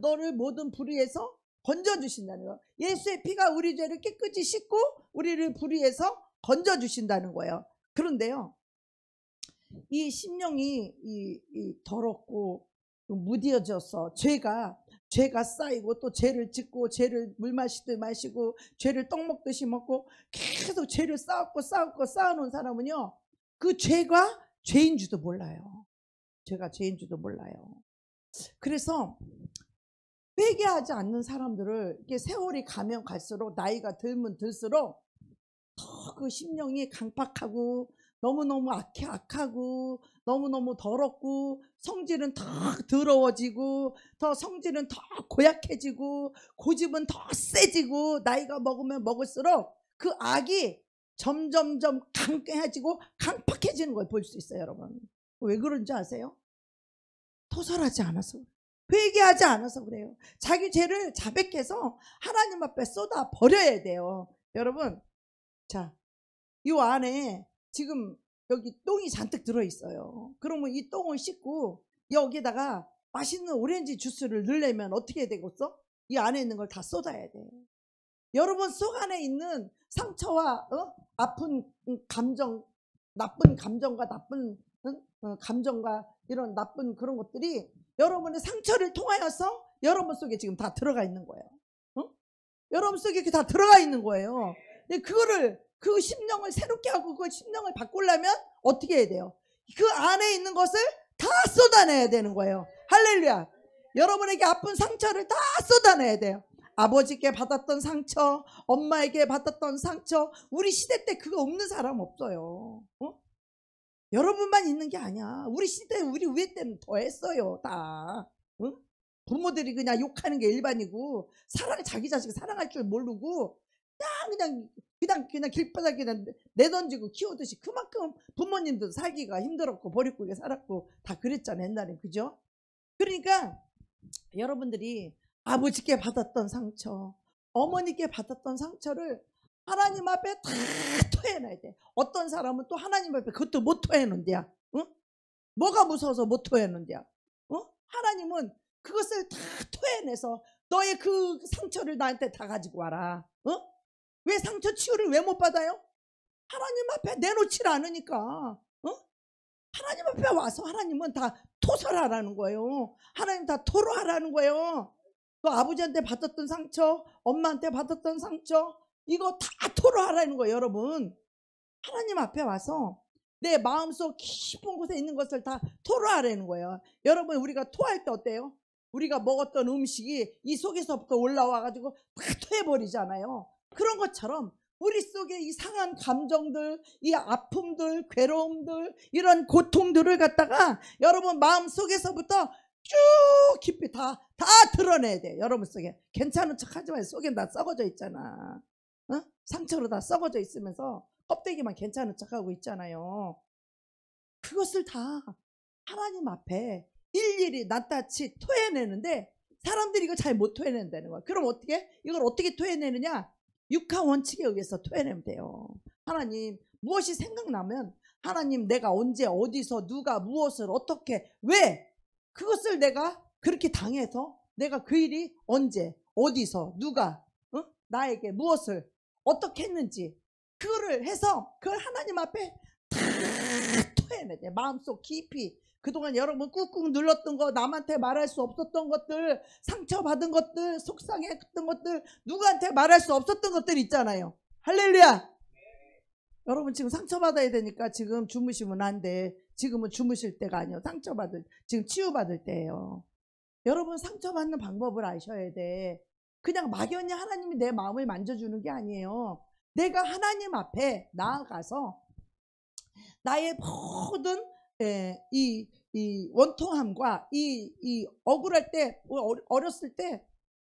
너를 모든 불의에서 건져주신다는 거예요. 예수의 피가 우리 죄를 깨끗이 씻고 우리를 불의에서 건져주신다는 거예요. 그런데요, 이 심령이 이 더럽고 무뎌져서 죄가 쌓이고 또 죄를 짓고 죄를 물 마시듯 마시고 죄를 떡 먹듯이 먹고 계속 죄를 쌓아놓은 사람은요, 그 죄가 죄인 줄도 몰라요. 죄가 죄인 줄도 몰라요. 그래서 회개하지 않는 사람들을 이렇게 세월이 가면 갈수록, 나이가 들면 들수록 더 그 심령이 강팍하고 너무너무 악하고 너무너무 더럽고 성질은 더 더러워지고 더 성질은 더 고약해지고 고집은 더 세지고, 나이가 먹으면 먹을수록 그 악이 점점점 강해지고 강팍해지는 걸 볼 수 있어요. 여러분, 왜 그런지 아세요? 토설하지 않아서, 회개하지 않아서 그래요. 자기 죄를 자백해서 하나님 앞에 쏟아 버려야 돼요. 여러분, 자, 이 안에 지금 여기 똥이 잔뜩 들어있어요. 그러면 이 똥을 씻고 여기다가 맛있는 오렌지 주스를 넣으려면 어떻게 되겠어? 이 안에 있는 걸 다 쏟아야 돼. 여러분 속 안에 있는 상처와 아픈 감정, 나쁜 감정과 감정과 이런 나쁜 그런 것들이 여러분의 상처를 통하여서 여러분 속에 지금 다 들어가 있는 거예요. 여러분 속에 이렇게 다 들어가 있는 거예요. 근데 그 심령을 새롭게 하고 그 심령을 바꾸려면 어떻게 해야 돼요? 그 안에 있는 것을 다 쏟아내야 되는 거예요. 할렐루야. 여러분에게 아픈 상처를 다 쏟아내야 돼요. 아버지께 받았던 상처, 엄마에게 받았던 상처, 우리 시대 때 그거 없는 사람 없어요. 여러분만 있는 게 아니야. 우리 시대, 우리 위에 때는 더 했어요. 다. 부모들이 그냥 욕하는 게 일반이고, 자기 자식 사랑할 줄 모르고 그냥 길바닥에 내던지고 키우듯이, 그만큼 부모님도 살기가 힘들었고 버리고 살았고 다 그랬잖아요, 옛날에. 그죠? 그러니까 여러분들이 아버지께 받았던 상처, 어머니께 받았던 상처를 하나님 앞에 다 토해놔야 돼. 어떤 사람은 또 하나님 앞에 그것도 못 토해놓는데야. 뭐가 무서워서 못 토해놓는데야. 하나님은 그것을 다 토해내서 너의 그 상처를 나한테 다 가지고 와라. 왜 상처 치유를 왜 못 받아요? 하나님 앞에 내놓질 않으니까. 하나님 앞에 와서 하나님은 다 토설하라는 거예요. 하나님 다 토로하라는 거예요. 또 아버지한테 받았던 상처, 엄마한테 받았던 상처, 이거 다 토로하라는 거예요. 여러분, 하나님 앞에 와서 내 마음속 깊은 곳에 있는 것을 다 토로하라는 거예요. 여러분, 우리가 토할 때 어때요? 우리가 먹었던 음식이 이 속에서부터 올라와 가지고 다 토해버리잖아요. 그런 것처럼 우리 속에 이 상한 감정들, 이 아픔들, 괴로움들, 이런 고통들을 갖다가 여러분 마음 속에서부터 쭉 깊이 다 드러내야 돼. 여러분 속에. 괜찮은 척 하지 마요. 속엔 다 썩어져 있잖아. 상처로 다 썩어져 있으면서 껍데기만 괜찮은 척하고 있잖아요. 그것을 다 하나님 앞에 일일이 낱낱이 토해내는데 사람들이 이거 잘 못 토해낸다는 거야. 그럼 어떻게? 이걸 어떻게 토해내느냐? 육하 원칙에 의해서 토해내면 돼요. 하나님, 무엇이 생각나면 하나님, 내가 언제 어디서 누가 무엇을 어떻게 왜 그것을 내가 그렇게 당해서 내가 그 일이 언제 어디서 누가 나에게 무엇을 어떻게 했는지 그거를 해서 그걸 하나님 앞에 다 토해내야 돼. 마음속 깊이. 그동안 여러분 꾹꾹 눌렀던 거, 남한테 말할 수 없었던 것들, 상처받은 것들, 속상했던 것들, 누구한테 말할 수 없었던 것들 있잖아요. 할렐루야. 여러분 지금 상처받아야 되니까 지금 주무시면 안 돼. 지금은 주무실 때가 아니에요. 지금 치유받을 때예요. 여러분 상처받는 방법을 아셔야 돼. 그냥 막연히 하나님이 내 마음을 만져주는 게 아니에요. 내가 하나님 앞에 나아가서 나의 모든 이 원통함과 이 억울할 때, 어렸을 때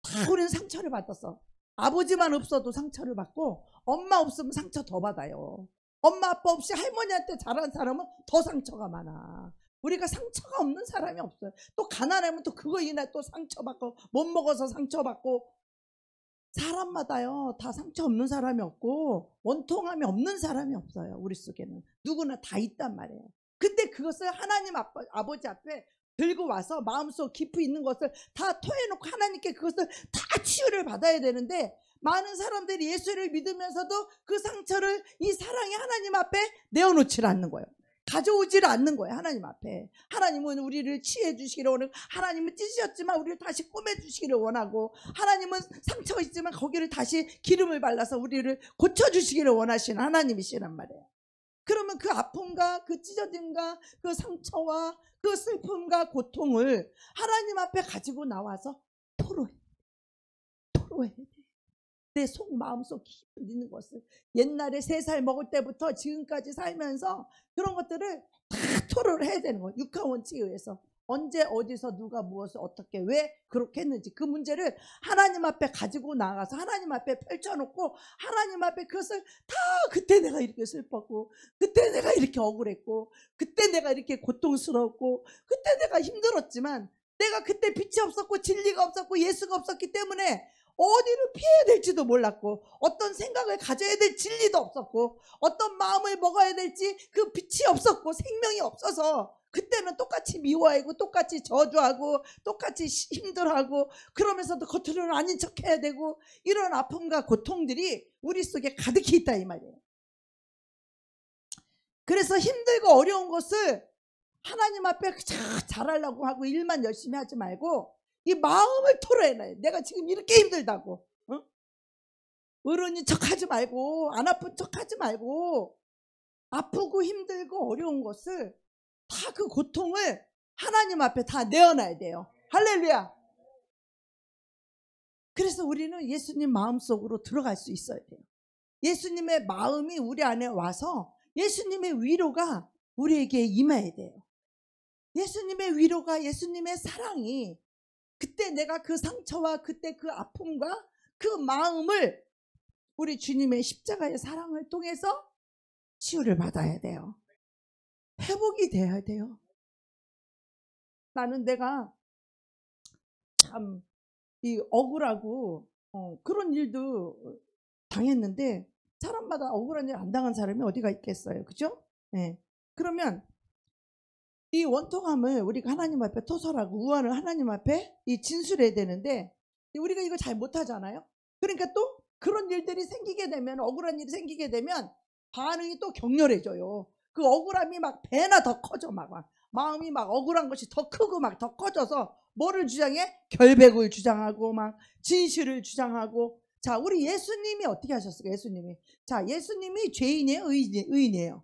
다 우리는 상처를 받았어. 아버지만 없어도 상처를 받고 엄마 없으면 상처 더 받아요. 엄마 아빠 없이 할머니한테 자란 사람은 더 상처가 많아. 우리가 상처가 없는 사람이 없어요. 또 가난하면 또 그거 인해 또 상처받고 못 먹어서 상처받고. 사람마다요 다 상처 없는 사람이 없고 원통함이 없는 사람이 없어요. 우리 속에는 누구나 다 있단 말이에요. 근데 그것을 하나님 아버지 앞에 들고 와서 마음속 깊이 있는 것을 다 토해놓고 하나님께 그것을 다 치유를 받아야 되는데, 많은 사람들이 예수를 믿으면서도 그 상처를 이 사랑의 하나님 앞에 내어놓질 않는 거예요. 가져오지를 않는 거예요. 하나님 앞에. 하나님은 우리를 치유해 주시기를 원하고, 하나님은 찢으셨지만 우리를 다시 꼬매 주시기를 원하고, 하나님은 상처가 있지만 거기를 다시 기름을 발라서 우리를 고쳐주시기를 원하시는 하나님이시란 말이에요. 그러면 그 아픔과 그 찢어짐과 그 상처와 그 슬픔과 고통을 하나님 앞에 가지고 나와서 토로해야 돼. 내 속 마음속 깊이 있는 것을, 옛날에 3살 먹을 때부터 지금까지 살면서 그런 것들을 다 토로를 해야 되는 거예요. 육하 원칙에 의해서 언제 어디서 누가 무엇을 어떻게 왜 그렇게 했는지 그 문제를 하나님 앞에 가지고 나가서 하나님 앞에 펼쳐놓고 하나님 앞에 그것을 다, 그때 내가 이렇게 슬펐고, 그때 내가 이렇게 억울했고, 그때 내가 이렇게 고통스러웠고, 그때 내가 힘들었지만 내가 그때 빛이 없었고 진리가 없었고 예수가 없었기 때문에 어디를 피해야 될지도 몰랐고, 어떤 생각을 가져야 될 진리도 없었고, 어떤 마음을 먹어야 될지 그 빛이 없었고 생명이 없어서 그때는 똑같이 미워하고 똑같이 저주하고 똑같이 힘들어하고, 그러면서도 겉으로는 아닌 척해야 되고, 이런 아픔과 고통들이 우리 속에 가득히 있다 이 말이에요. 그래서 힘들고 어려운 것을 하나님 앞에 잘하려고 하고 일만 열심히 하지 말고 이 마음을 토로해놔요. 내가 지금 이렇게 힘들다고. 어른인 척하지 말고, 안 아픈 척하지 말고, 아프고 힘들고 어려운 것을 다 그 고통을 하나님 앞에 다 내어놔야 돼요. 할렐루야. 그래서 우리는 예수님 마음속으로 들어갈 수 있어야 돼요. 예수님의 마음이 우리 안에 와서 예수님의 위로가 우리에게 임해야 돼요. 예수님의 위로가, 예수님의 사랑이, 그때 내가 그 상처와 그때 그 아픔과 그 마음을 우리 주님의 십자가의 사랑을 통해서 치유를 받아야 돼요. 회복이 돼야 돼요. 나는 내가 참 이 억울하고 그런 일도 당했는데, 사람마다 억울한 일 안 당한 사람이 어디가 있겠어요. 그죠? 네. 그러면 이 원통함을 우리가 하나님 앞에 토설하고 우환을 하나님 앞에 이 진술해야 되는데, 우리가 이거 잘 못하잖아요. 그러니까 또 그런 일들이 생기게 되면, 억울한 일이 생기게 되면 반응이 또 격렬해져요. 그 억울함이 막 배나 더 커져. 막 마음이 막 억울한 것이 더 크고 막 더 커져서 뭐를 주장해? 결백을 주장하고 막 진실을 주장하고. 자, 우리 예수님이 어떻게 하셨을까? 예수님이, 자, 예수님이 죄인이에요, 의인이에요?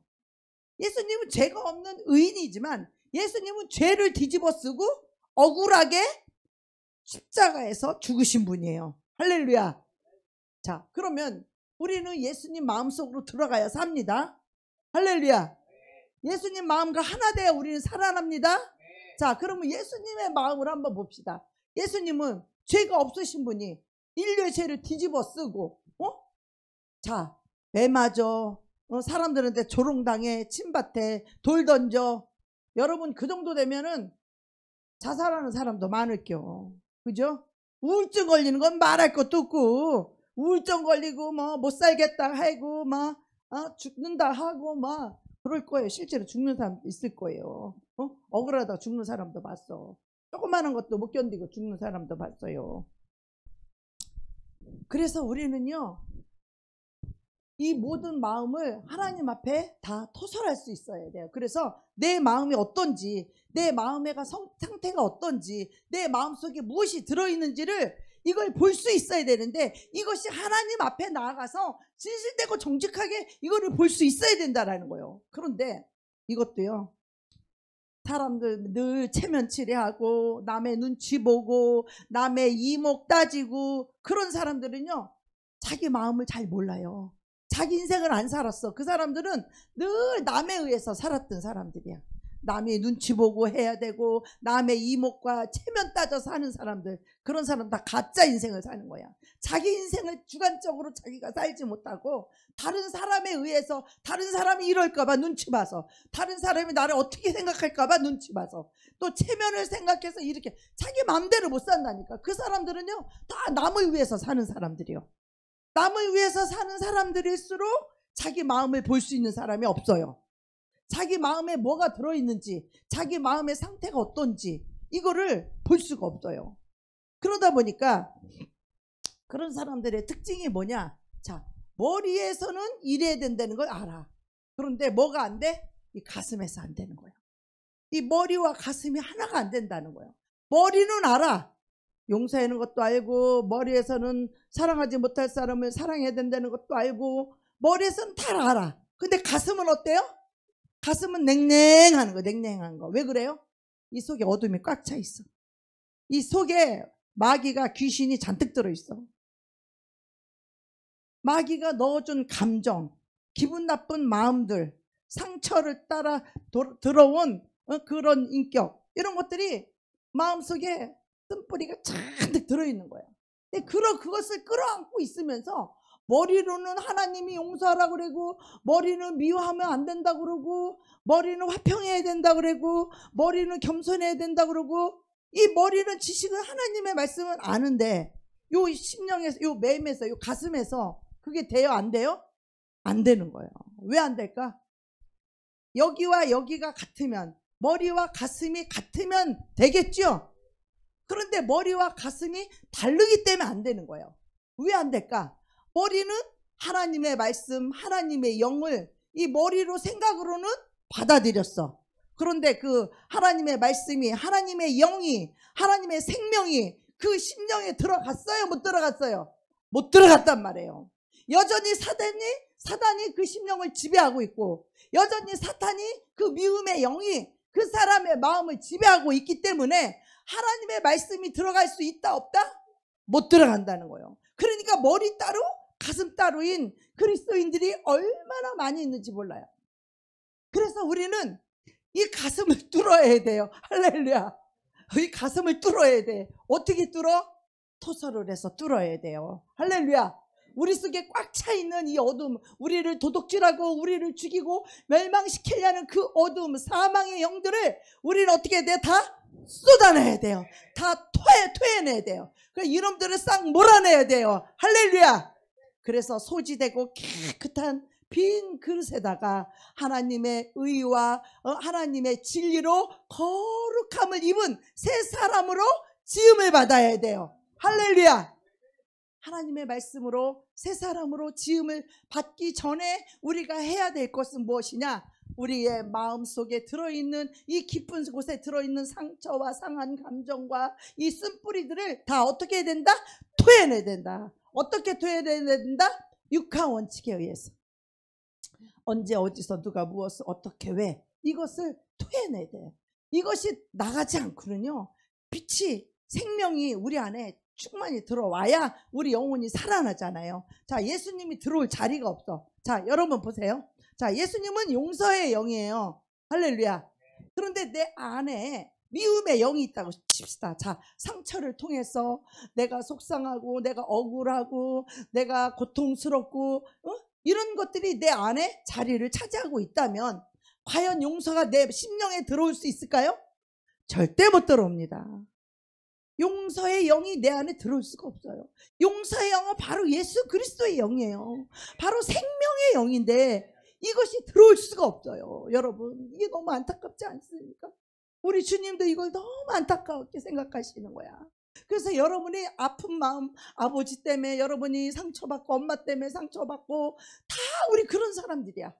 예수님은 죄가 없는 의인이지만 예수님은 죄를 뒤집어 쓰고 억울하게 십자가에서 죽으신 분이에요. 할렐루야. 자, 그러면 우리는 예수님 마음속으로 들어가야 삽니다. 할렐루야. 예수님 마음과 하나 돼야 우리는 살아납니다. 자, 그러면 예수님의 마음을 한번 봅시다. 예수님은 죄가 없으신 분이 인류의 죄를 뒤집어 쓰고, 자, 매 맞아, 사람들한테 조롱당해, 침밭에 돌 던져. 여러분, 그 정도 되면은 자살하는 사람도 많을게요. 그죠? 우울증 걸리는 건 말할 것도 없고, 우울증 걸리고 뭐 못 살겠다 하고 막 죽는다 하고 막 그럴 거예요. 실제로 죽는 사람 있을 거예요. 억울하다 죽는 사람도 봤어. 조그마한 것도 못 견디고 죽는 사람도 봤어요. 그래서 우리는요, 이 모든 마음을 하나님 앞에 다 토설할 수 있어야 돼요. 그래서 내 마음이 어떤지, 내 마음의 상태가 어떤지, 내 마음속에 무엇이 들어있는지를 이걸 볼 수 있어야 되는데, 이것이 하나님 앞에 나아가서 진실되고 정직하게 이거를 볼 수 있어야 된다라는 거예요. 그런데 이것도요, 사람들 늘 체면치레하고 남의 눈치 보고 남의 이목 따지고 그런 사람들은요, 자기 마음을 잘 몰라요. 자기 인생을 안 살았어. 그 사람들은 늘 남에 의해서 살았던 사람들이야. 남의 눈치 보고 해야 되고 남의 이목과 체면 따져서 하는 사람들, 그런 사람 다 가짜 인생을 사는 거야. 자기 인생을 주관적으로 자기가 살지 못하고 다른 사람에 의해서, 다른 사람이 이럴까 봐 눈치 봐서, 다른 사람이 나를 어떻게 생각할까 봐 눈치 봐서, 또 체면을 생각해서 이렇게 자기 마음대로 못 산다니까. 그 사람들은요, 다 남을 위해서 사는 사람들이요. 남을 위해서 사는 사람들일수록 자기 마음을 볼 수 있는 사람이 없어요. 자기 마음에 뭐가 들어있는지, 자기 마음의 상태가 어떤지 이거를 볼 수가 없어요. 그러다 보니까 그런 사람들의 특징이 뭐냐? 자, 머리에서는 이래야 된다는 걸 알아. 그런데 뭐가 안 돼? 이 가슴에서 안 되는 거예요. 이 머리와 가슴이 하나가 안 된다는 거예요. 머리는 알아. 용서하는 것도 알고, 머리에서는 사랑하지 못할 사람을 사랑해야 된다는 것도 알고, 머리에서는 다 알아. 근데 가슴은 어때요? 가슴은 냉랭한 거, 냉랭한 거. 왜 그래요? 이 속에 어둠이 꽉 차 있어. 이 속에 마귀가, 귀신이 잔뜩 들어있어. 마귀가 넣어준 감정, 기분 나쁜 마음들, 상처를 따라 들어온 그런 인격, 이런 것들이 마음속에 쓴뿌리가 잔뜩 들어있는 거야. 근데 그것을 끌어안고 있으면서 머리로는 하나님이 용서하라고 그러고, 머리는 미워하면 안 된다고 그러고, 머리는 화평해야 된다고 그러고, 머리는 겸손해야 된다고 그러고, 이 머리는 지식은 하나님의 말씀은 아는데 요 심령에서, 요 마음에서, 요 가슴에서 그게 돼요? 안 돼요? 안 되는 거예요. 왜 안 될까? 여기와 여기가 같으면, 머리와 가슴이 같으면 되겠죠? 그런데 머리와 가슴이 다르기 때문에 안 되는 거예요. 왜 안 될까? 머리는 하나님의 말씀, 하나님의 영을 이 머리로 생각으로는 받아들였어. 그런데 그 하나님의 말씀이, 하나님의 영이, 하나님의 생명이 그 심령에 들어갔어요? 못 들어갔어요? 못 들어갔단 말이에요. 여전히 사단이 그 심령을 지배하고 있고, 여전히 사탄이 그 미움의 영이 그 사람의 마음을 지배하고 있기 때문에 하나님의 말씀이 들어갈 수 있다 없다? 못 들어간다는 거예요. 그러니까 머리 따로 가슴 따로인 그리스도인들이 얼마나 많이 있는지 몰라요. 그래서 우리는 이 가슴을 뚫어야 돼요. 할렐루야. 이 가슴을 뚫어야 돼. 어떻게 뚫어? 토설을 해서 뚫어야 돼요. 할렐루야. 우리 속에 꽉 차 있는 이 어둠, 우리를 도둑질하고 우리를 죽이고 멸망시키려는 그 어둠, 사망의 영들을 우리는 어떻게 해야 돼? 다 쏟아내야 돼요. 다 토해내야 돼요. 이놈들을 싹 몰아내야 돼요. 할렐루야. 그래서 소지되고 깨끗한 빈 그릇에다가 하나님의 의와 하나님의 진리로 거룩함을 입은 새 사람으로 지음을 받아야 돼요. 할렐루야. 하나님의 말씀으로 새 사람으로 지음을 받기 전에 우리가 해야 될 것은 무엇이냐? 우리의 마음속에 들어있는 이 깊은 곳에 들어있는 상처와 상한 감정과 이 쓴뿌리들을 다 어떻게 해야 된다? 토해내야 된다. 어떻게 토해내야 된다? 육하 원칙에 의해서. 언제 어디서 누가 무엇을 어떻게 왜 이것을 토해내야 돼요. 이것이 나가지 않고는요, 빛이 생명이 우리 안에 충만히 들어와야 우리 영혼이 살아나잖아요. 자, 예수님이 들어올 자리가 없어. 자, 여러분 보세요. 자, 예수님은 용서의 영이에요. 할렐루야. 그런데 내 안에 미움의 영이 있다고 칩시다. 자, 상처를 통해서 내가 속상하고 내가 억울하고 내가 고통스럽고 이런 것들이 내 안에 자리를 차지하고 있다면 과연 용서가 내 심령에 들어올 수 있을까요? 절대 못 들어옵니다. 용서의 영이 내 안에 들어올 수가 없어요. 용서의 영은 바로 예수 그리스도의 영이에요. 바로 생명의 영인데 이것이 들어올 수가 없어요. 여러분, 이게 너무 안타깝지 않습니까? 우리 주님도 이걸 너무 안타깝게 생각하시는 거야. 그래서 여러분이 아픈 마음, 아버지 때문에 여러분이 상처받고 엄마 때문에 상처받고 다 우리 그런 사람들이야.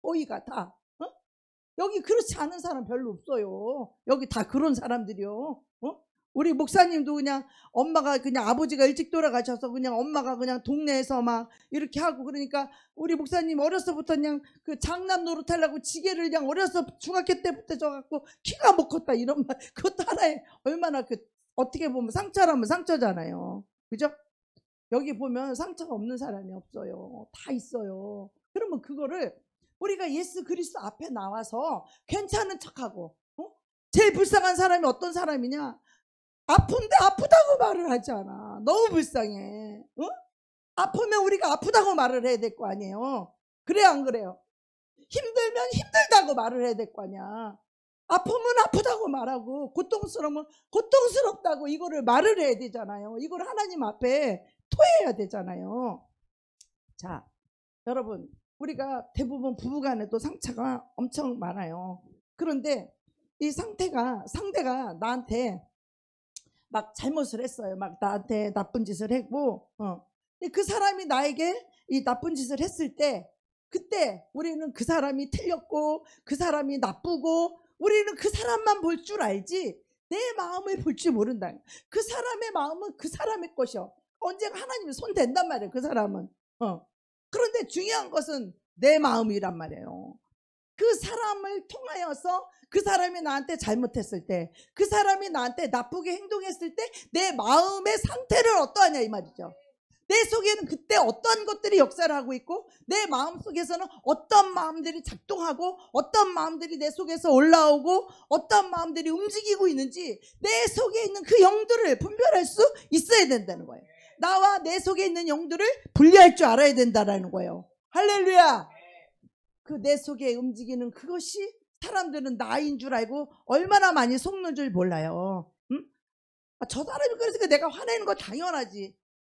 오이가 다. 여기 그렇지 않은 사람 별로 없어요. 여기 다 그런 사람들이요. 우리 목사님도 그냥 엄마가 그냥 아버지가 일찍 돌아가셔서 그냥 엄마가 그냥 동네에서 막 이렇게 하고 그러니까 우리 목사님 어려서부터 그냥 그 장남 노릇하려고 지게를 그냥 어려서 중학교 때부터 져갖고 키가 못 컸다 이런 말. 그것도 하나의 얼마나 그 어떻게 보면 상처라면 상처잖아요. 그죠? 여기 보면 상처가 없는 사람이 없어요. 다 있어요. 그러면 그거를 우리가 예수 그리스도 앞에 나와서 괜찮은 척하고 제일 불쌍한 사람이 어떤 사람이냐? 아픈데 아프다고 말을 하지 않아. 너무 불쌍해. 아프면 우리가 아프다고 말을 해야 될 거 아니에요. 그래 안 그래요? 힘들면 힘들다고 말을 해야 될 거 아니야. 아프면 아프다고 말하고 고통스러우면 고통스럽다고 이거를 말을 해야 되잖아요. 이걸 하나님 앞에 토해야 되잖아요. 자, 여러분, 우리가 대부분 부부간에도 상처가 엄청 많아요. 그런데 이 상대가 나한테 막 잘못을 했어요. 막 나한테 나쁜 짓을 했고, 그 사람이 나에게 이 나쁜 짓을 했을 때, 그때 우리는 그 사람이 틀렸고, 그 사람이 나쁘고, 우리는 그 사람만 볼 줄 알지, 내 마음을 볼 줄 모른다. 그 사람의 마음은 그 사람의 것이요. 언젠가 하나님이 손 댄단 말이에요, 그 사람은. 그런데 중요한 것은 내 마음이란 말이에요. 그 사람을 통하여서 그 사람이 나한테 잘못했을 때, 그 사람이 나한테 나쁘게 행동했을 때 내 마음의 상태를 어떠하냐 이 말이죠. 내 속에는 그때 어떤 것들이 역사를 하고 있고 내 마음 속에서는 어떤 마음들이 작동하고 어떤 마음들이 내 속에서 올라오고 어떤 마음들이 움직이고 있는지 내 속에 있는 그 영들을 분별할 수 있어야 된다는 거예요. 나와 내 속에 있는 영들을 분리할 줄 알아야 된다는 거예요. 할렐루야. 그 내 속에 움직이는 그것이 사람들은 나인 줄 알고 얼마나 많이 속는 줄 몰라요. 응? 저 사람이 그래서 내가 화내는 거 당연하지.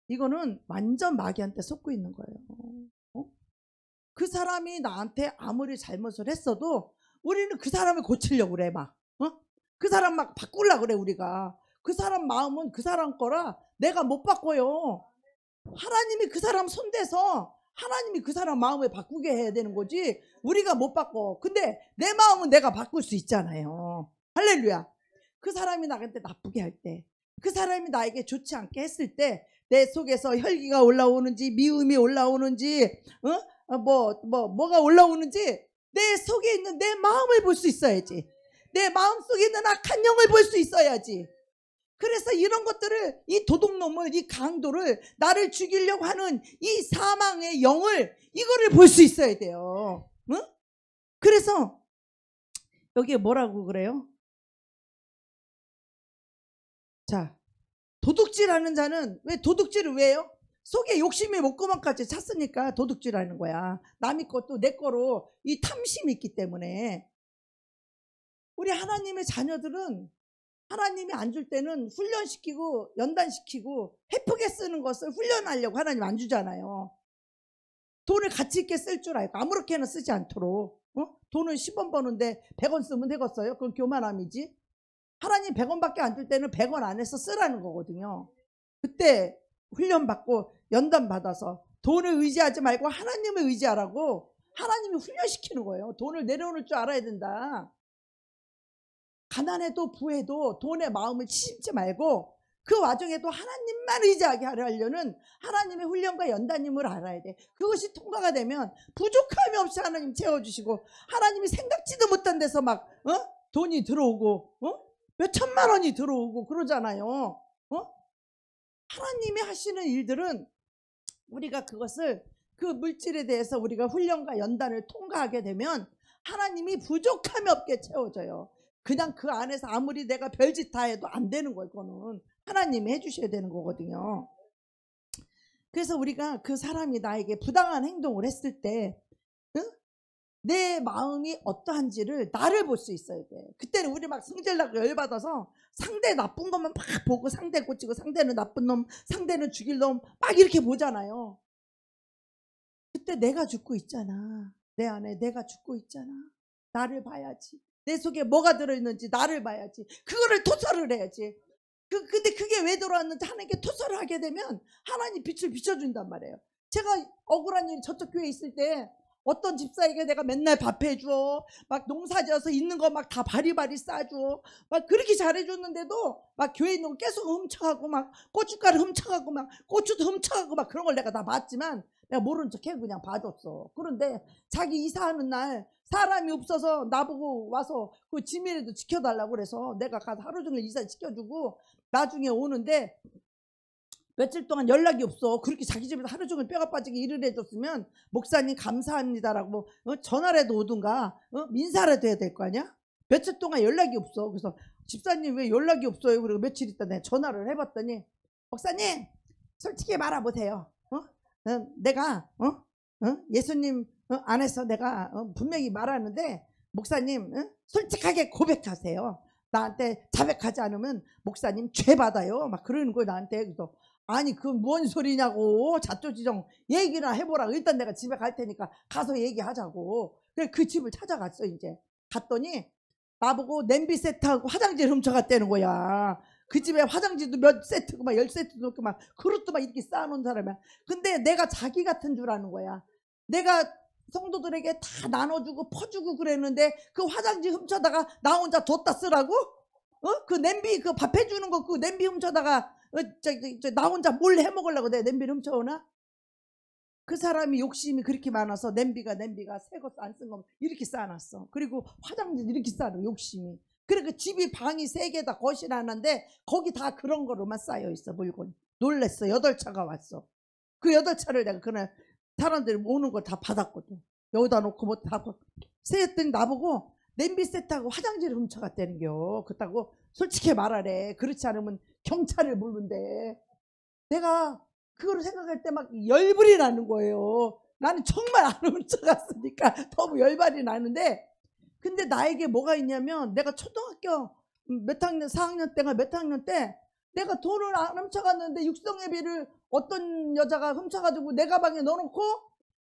이거는 완전 마귀한테 속고 있는 거예요. 그 사람이 나한테 아무리 잘못을 했어도 우리는 그 사람을 고치려고 그래 막. 그 사람 막 바꾸려고 그래 우리가. 그 사람 마음은 그 사람 거라 내가 못 바꿔요. 하나님이 그 사람 손대서 하나님이 그 사람 마음을 바꾸게 해야 되는 거지 우리가 못 바꿔. 근데 내 마음은 내가 바꿀 수 있잖아요. 할렐루야. 그 사람이 나한테 나쁘게 할 때, 그 사람이 나에게 좋지 않게 했을 때 내 속에서 혈기가 올라오는지 미움이 올라오는지 뭐가 올라오는지 내 속에 있는 내 마음을 볼 수 있어야지. 내 마음속에 있는 악한 영을 볼 수 있어야지. 그래서 이런 것들을, 이 도둑놈을, 이 강도를, 나를 죽이려고 하는 이 사망의 영을, 이거를 볼 수 있어야 돼요. 응? 그래서 여기에 뭐라고 그래요? 자, 도둑질하는 자는, 왜 도둑질을 왜 해요? 속에 욕심이 목구멍까지 찼으니까 도둑질하는 거야. 남의 것도 내 거로 이 탐심이 있기 때문에. 우리 하나님의 자녀들은 하나님이 안 줄 때는 훈련시키고 연단시키고 헤프게 쓰는 것을 훈련하려고 하나님 안 주잖아요. 돈을 가치 있게 쓸 줄 알고 아무렇게나 쓰지 않도록. 돈은 10원 버는데 100원 쓰면 되겠어요? 그건 교만함이지. 하나님 100원밖에 안 줄 때는 100원 안에서 쓰라는 거거든요. 그때 훈련받고 연단 받아서 돈을 의지하지 말고 하나님을 의지하라고 하나님이 훈련시키는 거예요. 돈을 내려놓을 줄 알아야 된다. 가난해도 부해도 돈에 마음을 치지 말고 그 와중에도 하나님만 의지하게 하려는 하나님의 훈련과 연단임을 알아야 돼. 그것이 통과가 되면 부족함이 없이 하나님 채워주시고 하나님이 생각지도 못한 데서 막 돈이 들어오고 몇 천만 원이 들어오고 그러잖아요. 하나님이 하시는 일들은 우리가 그것을 그 물질에 대해서 우리가 훈련과 연단을 통과하게 되면 하나님이 부족함이 없게 채워져요. 그냥 그 안에서 아무리 내가 별짓 다 해도 안 되는 거예요. 그거는 하나님이 해주셔야 되는 거거든요. 그래서 우리가 그 사람이 나에게 부당한 행동을 했을 때 내 마음이 어떠한지를 나를 볼 수 있어야 돼. 그때는 우리 막 성질나고 열받아서 상대 나쁜 것만 막 보고 상대 꽂히고 상대는 나쁜 놈, 상대는 죽일 놈 막 이렇게 보잖아요. 그때 내가 죽고 있잖아. 내 안에 내가 죽고 있잖아. 나를 봐야지. 내 속에 뭐가 들어있는지 나를 봐야지. 그거를 토설을 해야지. 근데 그게 왜 들어왔는지 하나님께 토설을 하게 되면 하나님 빛을 비춰준단 말이에요. 제가 억울한 일이 저쪽 교회에 있을 때 어떤 집사에게 내가 맨날 밥 해줘, 막 농사지어서 있는 거 막 다 바리바리 싸줘, 막 그렇게 잘해줬는데도 막 교회 있는 거 계속 훔쳐가고 막 고춧가루 훔쳐가고 막 고추도 훔쳐가고 막 그런 걸 내가 다 봤지만 내가 모른 척해 그냥 봐줬어. 그런데 자기 이사하는 날 사람이 없어서 나보고 와서 그 짐이라도 지켜달라고 그래서 내가 가서 하루 종일 이사 시켜주고 나중에 오는데 며칠 동안 연락이 없어. 그렇게 자기 집에서 하루 종일 뼈가 빠지게 일을 해줬으면 목사님 감사합니다라고 전화라도 오든가 민사라도 해야 될 거 아니야? 며칠 동안 연락이 없어. 그래서 집사님 왜 연락이 없어요? 그리고 며칠 있다 내가 전화를 해봤더니 목사님 솔직히 말해보세요. 내가 예수님 안에서 내가 분명히 말하는데 목사님 솔직하게 고백하세요. 나한테 자백하지 않으면 목사님 죄 받아요. 막 그러는 거예요 나한테. 그래서 아니 그 뭔 소리냐고 자초지종 얘기나 해보라. 일단 내가 집에 갈 테니까 가서 얘기하자고. 그래 그 집을 찾아갔어. 이제 갔더니 나보고 냄비 세트하고 화장지를 훔쳐갔다는 거야. 그 집에 화장지도 몇 세트고 막 10세트도 놓고 막 그릇도 막 이렇게 쌓아놓은 사람이야. 근데 내가 자기 같은 줄 아는 거야. 내가 성도들에게 다 나눠주고 퍼주고 그랬는데 그 화장지 훔쳐다가 나 혼자 뒀다 쓰라고? 그 냄비 그 밥 해주는 거 그 냄비 훔쳐다가 나 혼자 뭘 해먹으려고 내 냄비를 훔쳐오나? 그 사람이 욕심이 그렇게 많아서 냄비가 새 거 안 쓴 거 이렇게 쌓아놨어. 그리고 화장지 이렇게 쌓아놓은 욕심이. 그래 그 집이 방이 3개다 거실 하나인데 거기 다 그런 거로만 쌓여있어 물건이. 놀랬어. 8차가 왔어. 그 8차를 내가 그날 사람들이 오는 거 다 받았거든. 여기다 놓고 뭐 다 세했더니 나보고 냄비 세트하고 화장지를 훔쳐갔다는겨. 그렇다고 솔직히 말하래. 그렇지 않으면 경찰을 부르는데 내가 그거를 생각할 때 막 열불이 나는 거예요. 나는 정말 안 훔쳐갔으니까 너무 열받이 나는데 근데 나에게 뭐가 있냐면 내가 초등학교 몇 학년 4학년 때가 몇 학년 때 내가 돈을 안 훔쳐갔는데 육성예비를 어떤 여자가 훔쳐가지고 내 가방에 넣어놓고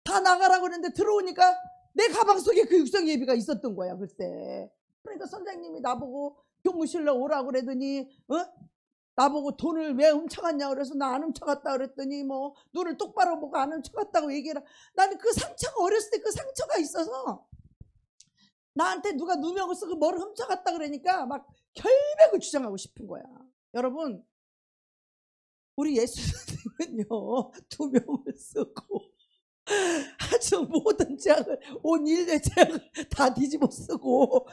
다 나가라고 그랬는데 들어오니까 내 가방 속에 그 육성예비가 있었던 거야 글쎄. 그러니까 선생님이 나보고 교무실로 오라고 그러더니 나보고 돈을 왜 훔쳐갔냐 그래서 나 안 훔쳐갔다 그랬더니 뭐 눈을 똑바로 보고 안 훔쳐갔다고 얘기해라. 나는 그 상처가 어렸을 때 그 상처가 있어서 나한테 누가 누명을 쓰고 뭐를 훔쳐갔다 그러니까 막 결백을 주장하고 싶은 거야. 여러분 우리 예수님은요 2명을 쓰고 아주 모든 죄악을 온 인류의 죄악을 다 뒤집어 쓰고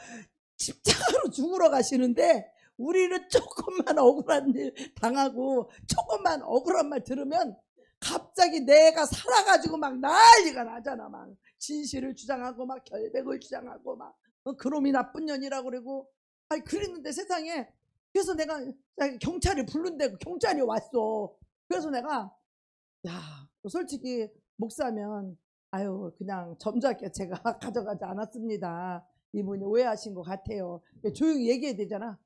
십자가로 죽으러 가시는데 우리는 조금만 억울한 일 당하고 조금만 억울한 말 들으면 갑자기 내가 살아가지고 막 난리가 나잖아. 막 진실을 주장하고 막 결백을 주장하고 막 그놈이 나쁜 년이라고 그러고 아니 그랬는데 세상에. 그래서 내가 경찰이 부른다고 경찰이 왔어. 그래서 내가 야 솔직히 목사면 아유 그냥 점잖게 제가 가져가지 않았습니다. 이분이 오해하신 것 같아요. 조용히 얘기해야 되잖아.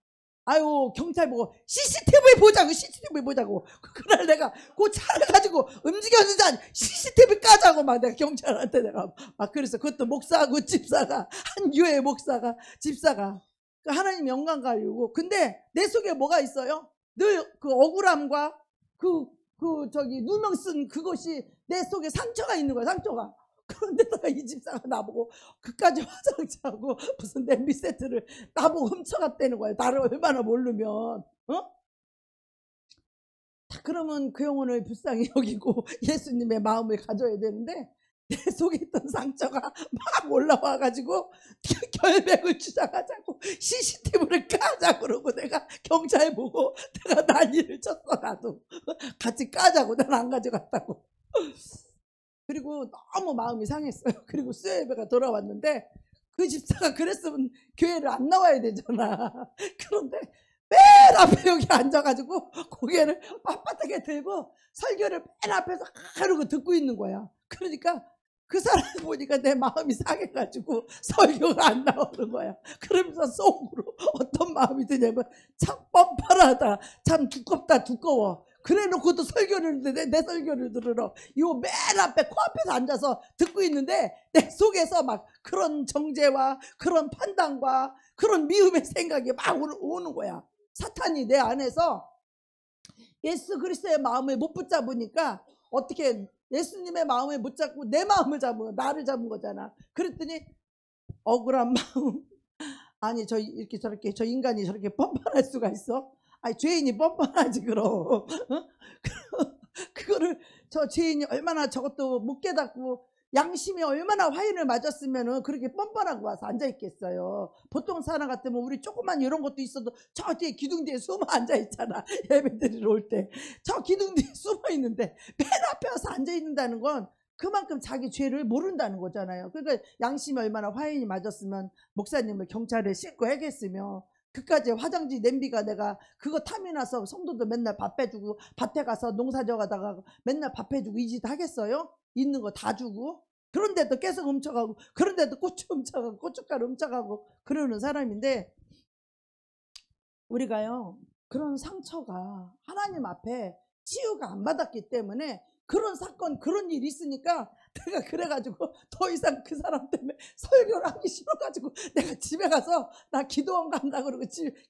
아유 경찰 보고 CCTV 보자고 CCTV 보자고. 그날 내가 그 차를 가지고 움직였는지 CCTV 까자고 막 내가 경찰한테 내가 막 그래서 그것도 목사하고 집사가 한 교회 목사가 집사가 하나님 영광 가리고. 근데 내 속에 뭐가 있어요? 늘 그 억울함과 그 누명 쓴 그것이 내 속에 상처가 있는 거야, 상처가. 그런데다가 이 집사가 나보고 그까지 화장지하고 무슨 냄비 세트를 나보고 훔쳐갔다는 거야. 나를 얼마나 모르면. 어? 그러면 그 영혼을 불쌍히 여기고 예수님의 마음을 가져야 되는데 내 속에 있던 상처가 막 올라와가지고 결백을 주장하자고 CCTV를 까자 그러고 내가 경찰 보고 내가 난리를 쳤어. 나도 같이 까자고. 난 안 가져갔다고. 그리고 너무 마음이 상했어요. 그리고 수요예배가 돌아왔는데 그 집사가 그랬으면 교회를 안 나와야 되잖아. 그런데 맨 앞에 여기 앉아가지고 고개를 빳빳하게 들고 설교를 맨 앞에서 하루고 듣고 있는 거야. 그러니까 그 사람 보니까 내 마음이 상해가지고 설교가 안 나오는 거야. 그러면서 속으로 어떤 마음이 드냐면 참 뻔뻔하다, 참 두껍다, 두꺼워. 그래놓고도 설교를 내 설교를 들으러 요 맨 앞에 코앞에서 앉아서 듣고 있는데 내 속에서 막 그런 정죄와 그런 판단과 그런 미움의 생각이 막 오는 거야. 사탄이 내 안에서 예수 그리스도의 마음을 못 붙잡으니까 어떻게 예수님의 마음을 못 잡고 내 마음을 잡은 나를 잡은 거잖아. 그랬더니 억울한 마음. 아니 저 이렇게 저렇게 저 인간이 저렇게 뻔뻔할 수가 있어? 아니 죄인이 뻔뻔하지 그럼. 어? 그거를 저 죄인이 얼마나 저것도 못 깨닫고 양심이 얼마나 화인을 맞았으면은 그렇게 뻔뻔하고 와서 앉아있겠어요. 보통 사람 같으면 우리 조그만 이런 것도 있어도 저 뒤에 기둥 뒤에 숨어 앉아있잖아. 예배 드리러 올 때 저 기둥 뒤에 숨어 있는데 맨 앞에 와서 앉아있는다는 건 그만큼 자기 죄를 모른다는 거잖아요. 그러니까 양심이 얼마나 화인이 맞았으면 목사님을 경찰에 싣고 해겠으며 그까지 화장지 냄비가 내가 그거 탐이 나서 성도들 맨날 밥 해주고 밭에 가서 농사 져가다가 맨날 밥 해주고 이 짓 하겠어요? 있는 거 다 주고 그런데도 계속 훔쳐가고 그런데도 고추 훔쳐가고 고춧가루 훔쳐가고 그러는 사람인데 우리가요 그런 상처가 하나님 앞에 치유가 안 받았기 때문에 그런 사건 그런 일이 있으니까 내가 그래가지고 더 이상 그 사람 때문에 설교를 하기 싫어가지고 내가 집에 가서 나 기도원 간다 그러고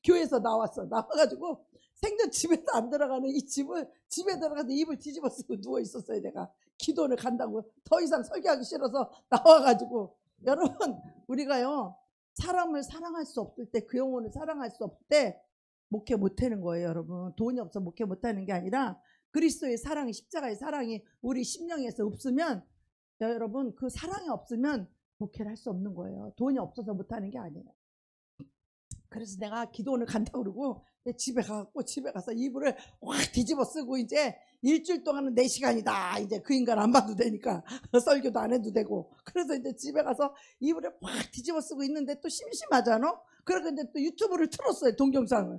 교회에서 나와가지고 생전 집에서 안 들어가는 이 집을 집에 들어가서 이불 뒤집어 쓰고 누워 있었어요. 내가 기도를 간다고 더 이상 설교하기 싫어서 나와가지고. 여러분 우리가요 사람을 사랑할 수 없을 때 그 영혼을 사랑할 수 없을 때 목회 못하는 거예요. 여러분 돈이 없어 목회 못하는 게 아니라 그리스도의 사랑이 십자가의 사랑이 우리 심령에서 없으면 여러분 그 사랑이 없으면 목회를 할 수 없는 거예요. 돈이 없어서 못하는 게 아니에요. 그래서 내가 기도원을 간다고 그러고 집에 가서 이불을 확 뒤집어 쓰고 이제 일주일 동안은 내 시간이다. 이제 그 인간 안 봐도 되니까 설교도 안 해도 되고 그래서 이제 집에 가서 이불을 확 뒤집어 쓰고 있는데 또 심심하잖아. 그러니까 이제 또 유튜브를 틀었어요. 동영상을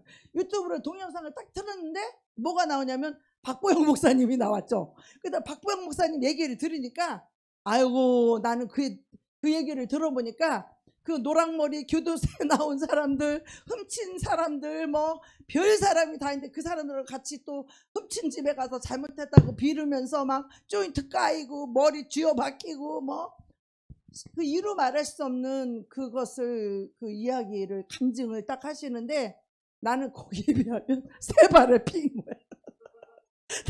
딱 틀었는데 뭐가 나오냐면 박보영 목사님이 나왔죠. 그러다 박보영 목사님 얘기를 들으니까 아이고 나는 그 얘기를 들어보니까 그 노랑머리 교도소에 나온 사람들 훔친 사람들 뭐 별 사람이 다 있는데 그 사람들을 같이 또 훔친 집에 가서 잘못했다고 빌으면서 막 조인트 까이고 머리 쥐어박히고 뭐 그 이루 말할 수 없는 그것을 그 이야기를 간증을 딱 하시는데 나는 거기에 비하면 세 발을 피인 거야.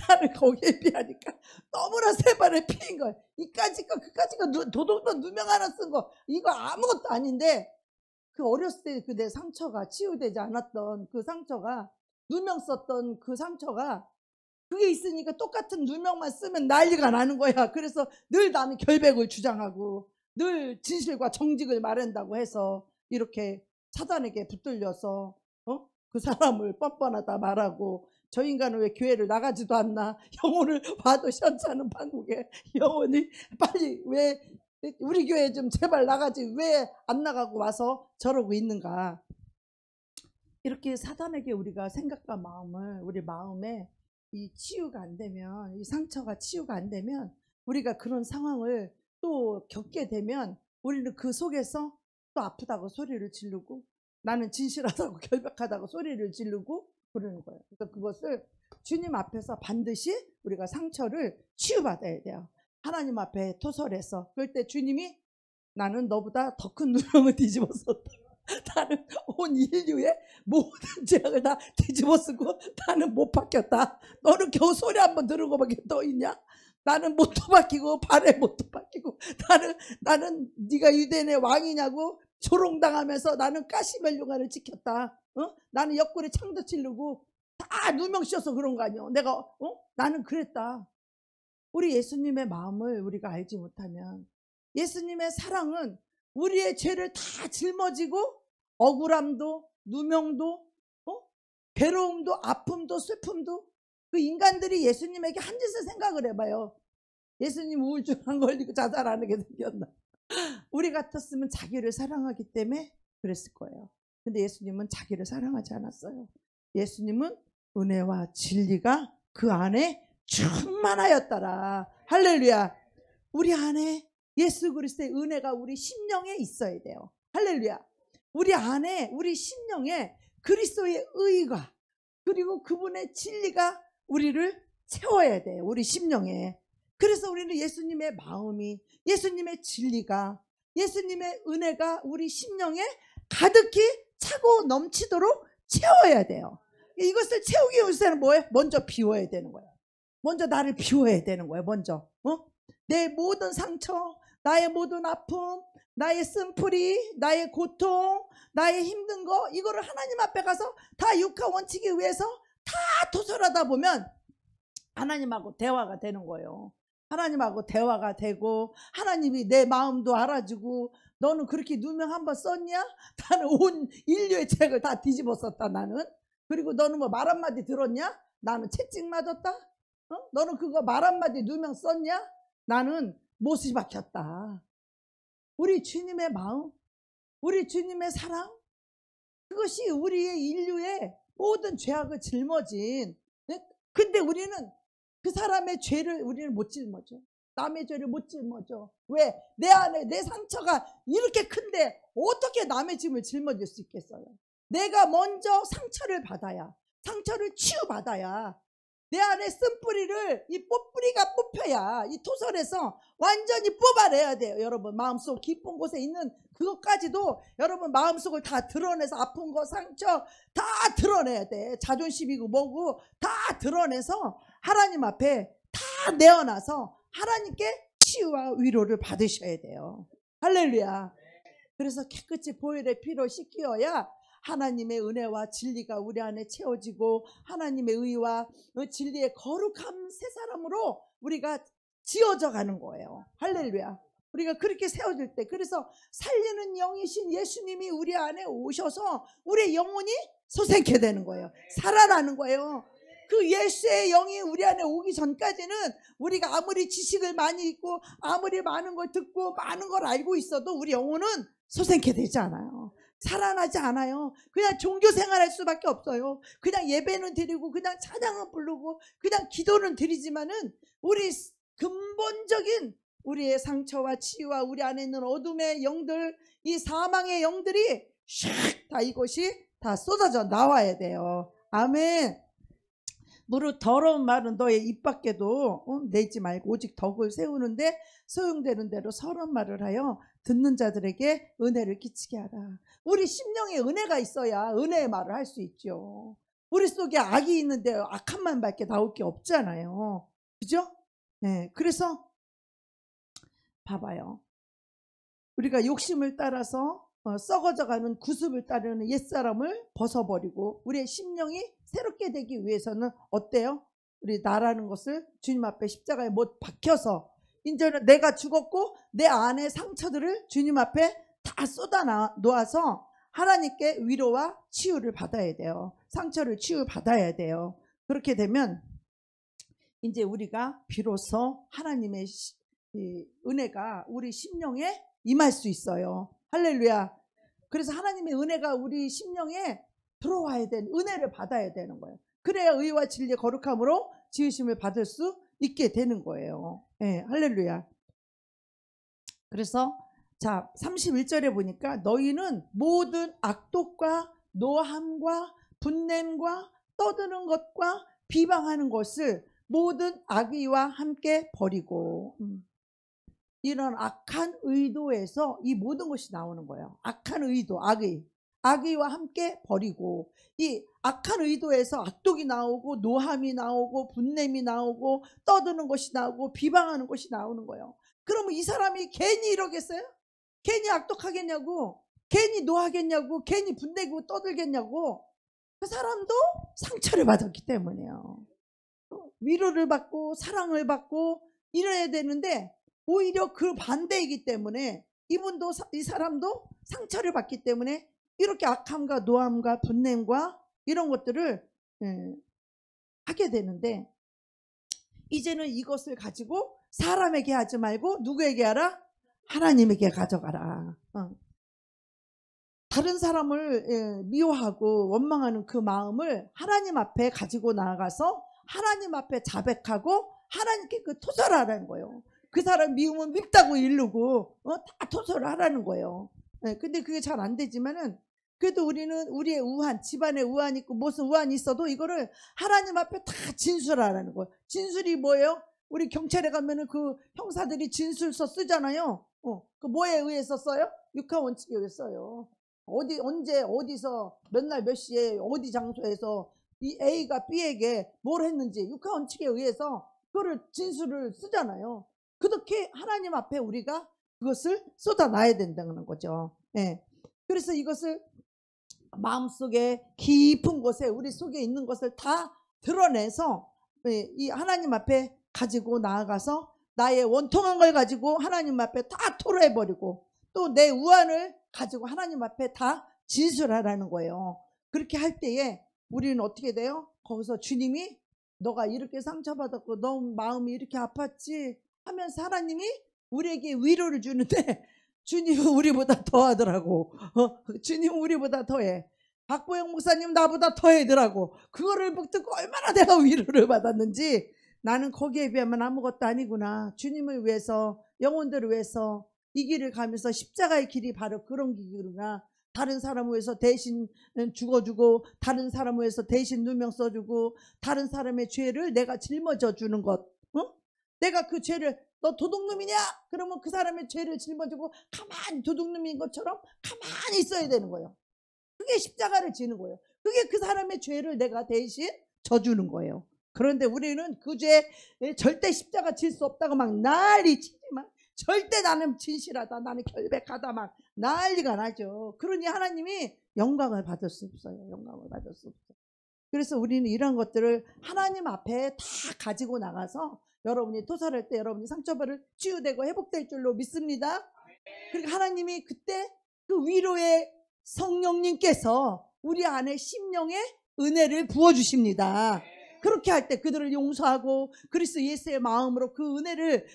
나는 거기에 비하니까 너무나 세 발을 피인 거야. 이까지 거 그까지 거 도둑도 누명 하나 쓴 거 이거 아무것도 아닌데 그 어렸을 때 그 내 상처가 치유되지 않았던 그 상처가 누명 썼던 그 상처가 그게 있으니까 똑같은 누명만 쓰면 난리가 나는 거야. 그래서 늘 나는 결백을 주장하고 늘 진실과 정직을 말한다고 해서 이렇게 사단에게 붙들려서 그 사람을 뻔뻔하다 말하고 저 인간은 왜 교회를 나가지도 않나. 영혼을 봐도 시원찮은 판국에 영혼이 빨리 왜 우리 교회 좀 제발 나가지 왜 안 나가고 와서 저러고 있는가. 이렇게 사단에게 우리가 생각과 마음을 우리 마음에 이 치유가 안 되면 이 상처가 치유가 안 되면 우리가 그런 상황을 또 겪게 되면 우리는 그 속에서 또 아프다고 소리를 지르고 나는 진실하다고 결백하다고 소리를 지르고 그러는 거예요. 그래서 그것을 주님 앞에서 반드시 우리가 상처를 치유받아야 돼요. 하나님 앞에 토설해서. 그럴 때 주님이 나는 너보다 더 큰 누명을 뒤집었었다. 나는 온 인류의 모든 죄악을 다 뒤집어 쓰고 나는 못 바뀌었다. 너는 겨우 소리 한번 들은 거밖에 더 있냐? 나는 못도 바뀌고 발에 못도 바뀌고 나는 네가 유대인의 왕이냐고 조롱당하면서 나는 가시멜로가를 지켰다. 나는 옆구리 창도 치르고 다 누명 씌워서 그런 거 아니야. 내가 나는 그랬다. 우리 예수님의 마음을 우리가 알지 못하면 예수님의 사랑은 우리의 죄를 다 짊어지고 억울함도 누명도 괴로움도 아픔도 슬픔도 그 인간들이 예수님에게 한 짓을 생각을 해봐요. 예수님 우울증 안 걸리고 자살 안 하게 생겼나? 우리 같았으면 자기를 사랑하기 때문에 그랬을 거예요. 근데 예수님은 자기를 사랑하지 않았어요. 예수님은 은혜와 진리가 그 안에 충만하였더라. 할렐루야. 우리 안에 예수 그리스도의 은혜가 우리 심령에 있어야 돼요. 할렐루야. 우리 안에 우리 심령에 그리스도의 의가 그리고 그분의 진리가 우리를 채워야 돼요. 우리 심령에. 그래서 우리는 예수님의 마음이 예수님의 진리가 예수님의 은혜가 우리 심령에 가득히 차고 넘치도록 채워야 돼요. 이것을 채우기 위해서는 뭐예요? 먼저 비워야 되는 거예요. 먼저 나를 비워야 되는 거예요. 먼저 내 모든 상처, 나의 모든 아픔, 나의 쓴풀이, 나의 고통, 나의 힘든 거 이거를 하나님 앞에 가서 다 육하 원칙에 의해서 다 토설하다 보면 하나님하고 대화가 되는 거예요. 하나님하고 대화가 되고 하나님이 내 마음도 알아주고 너는 그렇게 누명 한번 썼냐? 나는 온 인류의 책을 다 뒤집어 썼다 나는. 그리고 너는 뭐 말 한마디 들었냐? 나는 채찍 맞았다. 너는 그거 말 한마디 누명 썼냐? 나는 못이 박혔다. 우리 주님의 마음, 우리 주님의 사랑, 그것이 우리의 인류의 모든 죄악을 짊어진. 근데 우리는 그 사람의 죄를 우리는 못 짊어져. 남의 죄를 못 짊어져. 왜? 내 안에 내 상처가 이렇게 큰데 어떻게 남의 짐을 짊어질 수 있겠어요? 내가 먼저 상처를 받아야, 상처를 치유받아야 내 안에 쓴뿌리를 이 뽑뿌리가 뽑혀야 이 토설에서 완전히 뽑아내야 돼요. 여러분 마음속 깊은 곳에 있는 그것까지도 여러분 마음속을 다 드러내서 아픈 거 상처 다 드러내야 돼. 자존심이고 뭐고 다 드러내서 하나님 앞에 다 내어놔서 하나님께 치유와 위로를 받으셔야 돼요. 할렐루야. 그래서 깨끗이 보혈의 피로 씻기어야 하나님의 은혜와 진리가 우리 안에 채워지고 하나님의 의와 진리의 거룩한 새 사람으로 우리가 지어져 가는 거예요. 할렐루야. 우리가 그렇게 세워질 때 그래서 살리는 영이신 예수님이 우리 안에 오셔서 우리의 영혼이 소생케 되는 거예요. 살아나는 거예요. 그 예수의 영이 우리 안에 오기 전까지는 우리가 아무리 지식을 많이 읽고 아무리 많은 걸 듣고 많은 걸 알고 있어도 우리 영혼은 소생케 되지 않아요. 살아나지 않아요. 그냥 종교 생활할 수밖에 없어요. 그냥 예배는 드리고 그냥 찬양은 부르고 그냥 기도는 드리지만은 우리 근본적인 우리의 상처와 치유와 우리 안에 있는 어둠의 영들 이 사망의 영들이 샥 다 이것이 다 쏟아져 나와야 돼요. 아멘. 무릇 더러운 말은 너의 입 밖에도 내지 말고 오직 덕을 세우는데 소용되는 대로 선한 말을 하여 듣는 자들에게 은혜를 끼치게 하라. 우리 심령에 은혜가 있어야 은혜의 말을 할 수 있죠. 우리 속에 악이 있는데 악한 말밖에 나올 게 없잖아요. 그죠? 네, 그래서 봐봐요. 우리가 욕심을 따라서 썩어져가는 구습을 따르는 옛사람을 벗어버리고 우리의 심령이 새롭게 되기 위해서는 어때요? 우리 나라는 것을 주님 앞에 십자가에 못 박혀서 이제는 내가 죽었고 내 안의 상처들을 주님 앞에 다 쏟아 놓아서 하나님께 위로와 치유를 받아야 돼요. 상처를 치유받아야 돼요. 그렇게 되면 이제 우리가 비로소 하나님의 은혜가 우리 심령에 임할 수 있어요. 할렐루야. 그래서 하나님의 은혜가 우리 심령에 들어와야 되는 은혜를 받아야 되는 거예요. 그래야 의와 진리의 거룩함으로 지으심을 받을 수 있게 되는 거예요. 네, 할렐루야. 그래서 자 31절에 보니까 너희는 모든 악독과 노함과 분냄과 떠드는 것과 비방하는 것을 모든 악의와 함께 버리고 이런 악한 의도에서 이 모든 것이 나오는 거예요. 악한 의도, 악의. 악의와 함께 버리고, 이 악한 의도에서 악독이 나오고 노함이 나오고 분냄이 나오고 떠드는 것이 나오고 비방하는 것이 나오는 거예요. 그러면 이 사람이 괜히 이러겠어요? 괜히 악독하겠냐고? 괜히 노하겠냐고? 괜히 분내고 떠들겠냐고? 그 사람도 상처를 받았기 때문이에요. 위로를 받고 사랑을 받고 이래야 되는데 오히려 그 반대이기 때문에 이분도, 이 사람도 상처를 받기 때문에 이렇게 악함과 노함과 분냄과 이런 것들을 하게 되는데, 이제는 이것을 가지고 사람에게 하지 말고 누구에게 하라? 하나님에게 가져가라. 다른 사람을 미워하고 원망하는 그 마음을 하나님 앞에 가지고 나아가서 하나님 앞에 자백하고 하나님께 그 토설을 하라는 거예요. 그 사람 미우면 밉다고 이르고 다 토설을 하라는 거예요. 근데 그게 잘 안 되지만은 그래도 우리는 우리의 우한, 집안에 우한이 있고 무슨 우한이 있어도 이거를 하나님 앞에 다 진술하라는 거예요. 진술이 뭐예요? 우리 경찰에 가면은 그 형사들이 진술서 쓰잖아요. 그 뭐에 의해서 써요? 육하원칙에 의해서 써요. 언제 어디서 몇 날 몇 시에 어디 장소에서 이 A가 B에게 뭘 했는지 육하원칙에 의해서 그거를 진술을 쓰잖아요. 그렇게 하나님 앞에 우리가 그것을 쏟아놔야 된다는 거죠. 그래서 이것을 마음속에 깊은 곳에 우리 속에 있는 것을 다 드러내서 이 하나님 앞에 가지고 나아가서 나의 원통한 걸 가지고 하나님 앞에 다 토로해버리고 또 내 우한을 가지고 하나님 앞에 다 진술하라는 거예요. 그렇게 할 때에 우리는 어떻게 돼요? 거기서 주님이 너가 이렇게 상처받았고 너 마음이 이렇게 아팠지 하면서 하나님이 우리에게 위로를 주는데 주님은 우리보다 더하더라고. 주님은 우리보다 더해. 박보영 목사님 나보다 더해더라고. 그거를 듣고 얼마나 내가 위로를 받았는지, 나는 거기에 비하면 아무것도 아니구나. 주님을 위해서, 영혼들을 위해서 이 길을 가면서 십자가의 길이 바로 그런 길이구나. 다른 사람을 위해서 대신 죽어주고 다른 사람을 위해서 대신 누명 써주고 다른 사람의 죄를 내가 짊어져 주는 것. 내가 그 죄를, 너 도둑놈이냐? 그러면 그 사람의 죄를 짊어지고 가만히 도둑놈인 것처럼 가만히 있어야 되는 거예요. 그게 십자가를 지는 거예요. 그게 그 사람의 죄를 내가 대신 져주는 거예요. 그런데 우리는 그 죄 절대 십자가 질 수 없다고 막 난리 치지만 절대 나는 진실하다, 나는 결백하다 막 난리가 나죠. 그러니 하나님이 영광을 받을 수 없어요. 영광을 받을 수 없어요. 그래서 우리는 이런 것들을 하나님 앞에 다 가지고 나가서 여러분이 토설할 때 여러분이 상처받을 치유되고 회복될 줄로 믿습니다. 그러니까 하나님이 그때 그 위로의 성령님께서 우리 안에 심령에 은혜를 부어주십니다. 그렇게 할 때 그들을 용서하고 그리스도 예수의 마음으로 그 은혜를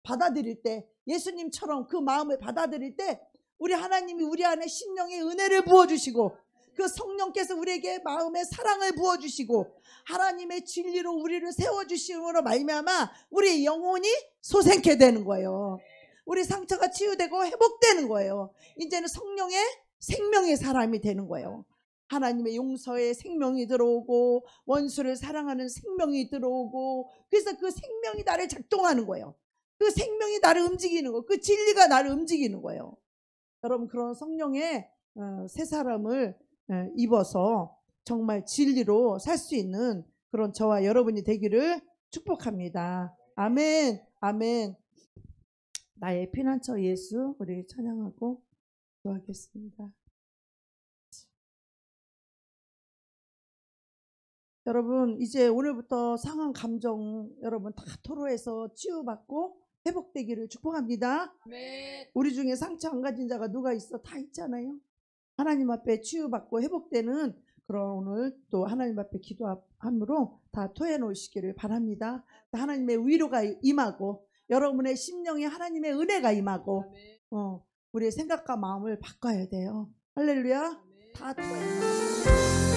받아들일 때, 예수님처럼 그 마음을 받아들일 때 우리 하나님이 우리 안에 심령에 은혜를 부어주시고 그 성령께서 우리에게 마음의 사랑을 부어주시고 하나님의 진리로 우리를 세워주심으로 말미암아 우리 영혼이 솟게 되는 거예요. 우리 상처가 치유되고 회복되는 거예요. 이제는 성령의 생명의 사람이 되는 거예요. 하나님의 용서의 생명이 들어오고 원수를 사랑하는 생명이 들어오고, 그래서 그 생명이 나를 작동하는 거예요. 그 생명이 나를 움직이는 거예요. 그 진리가 나를 움직이는 거예요. 여러분, 그런 성령의 새 사람을 입어서 정말 진리로 살 수 있는 그런 저와 여러분이 되기를 축복합니다. 아멘. 아멘. 나의 피난처 예수, 우리 찬양하고 기도하겠습니다. 여러분, 이제 오늘부터 상한 감정 여러분 다 토로해서 치유받고 회복되기를 축복합니다. 네. 우리 중에 상처 안 가진 자가 누가 있어? 다 있잖아요. 하나님 앞에 치유받고 회복되는 그런 오늘 또 하나님 앞에 기도함으로 다 토해 놓으시기를 바랍니다. 하나님의 위로가 임하고 여러분의 심령에 하나님의 은혜가 임하고 우리의 생각과 마음을 바꿔야 돼요. 할렐루야. 다 토해.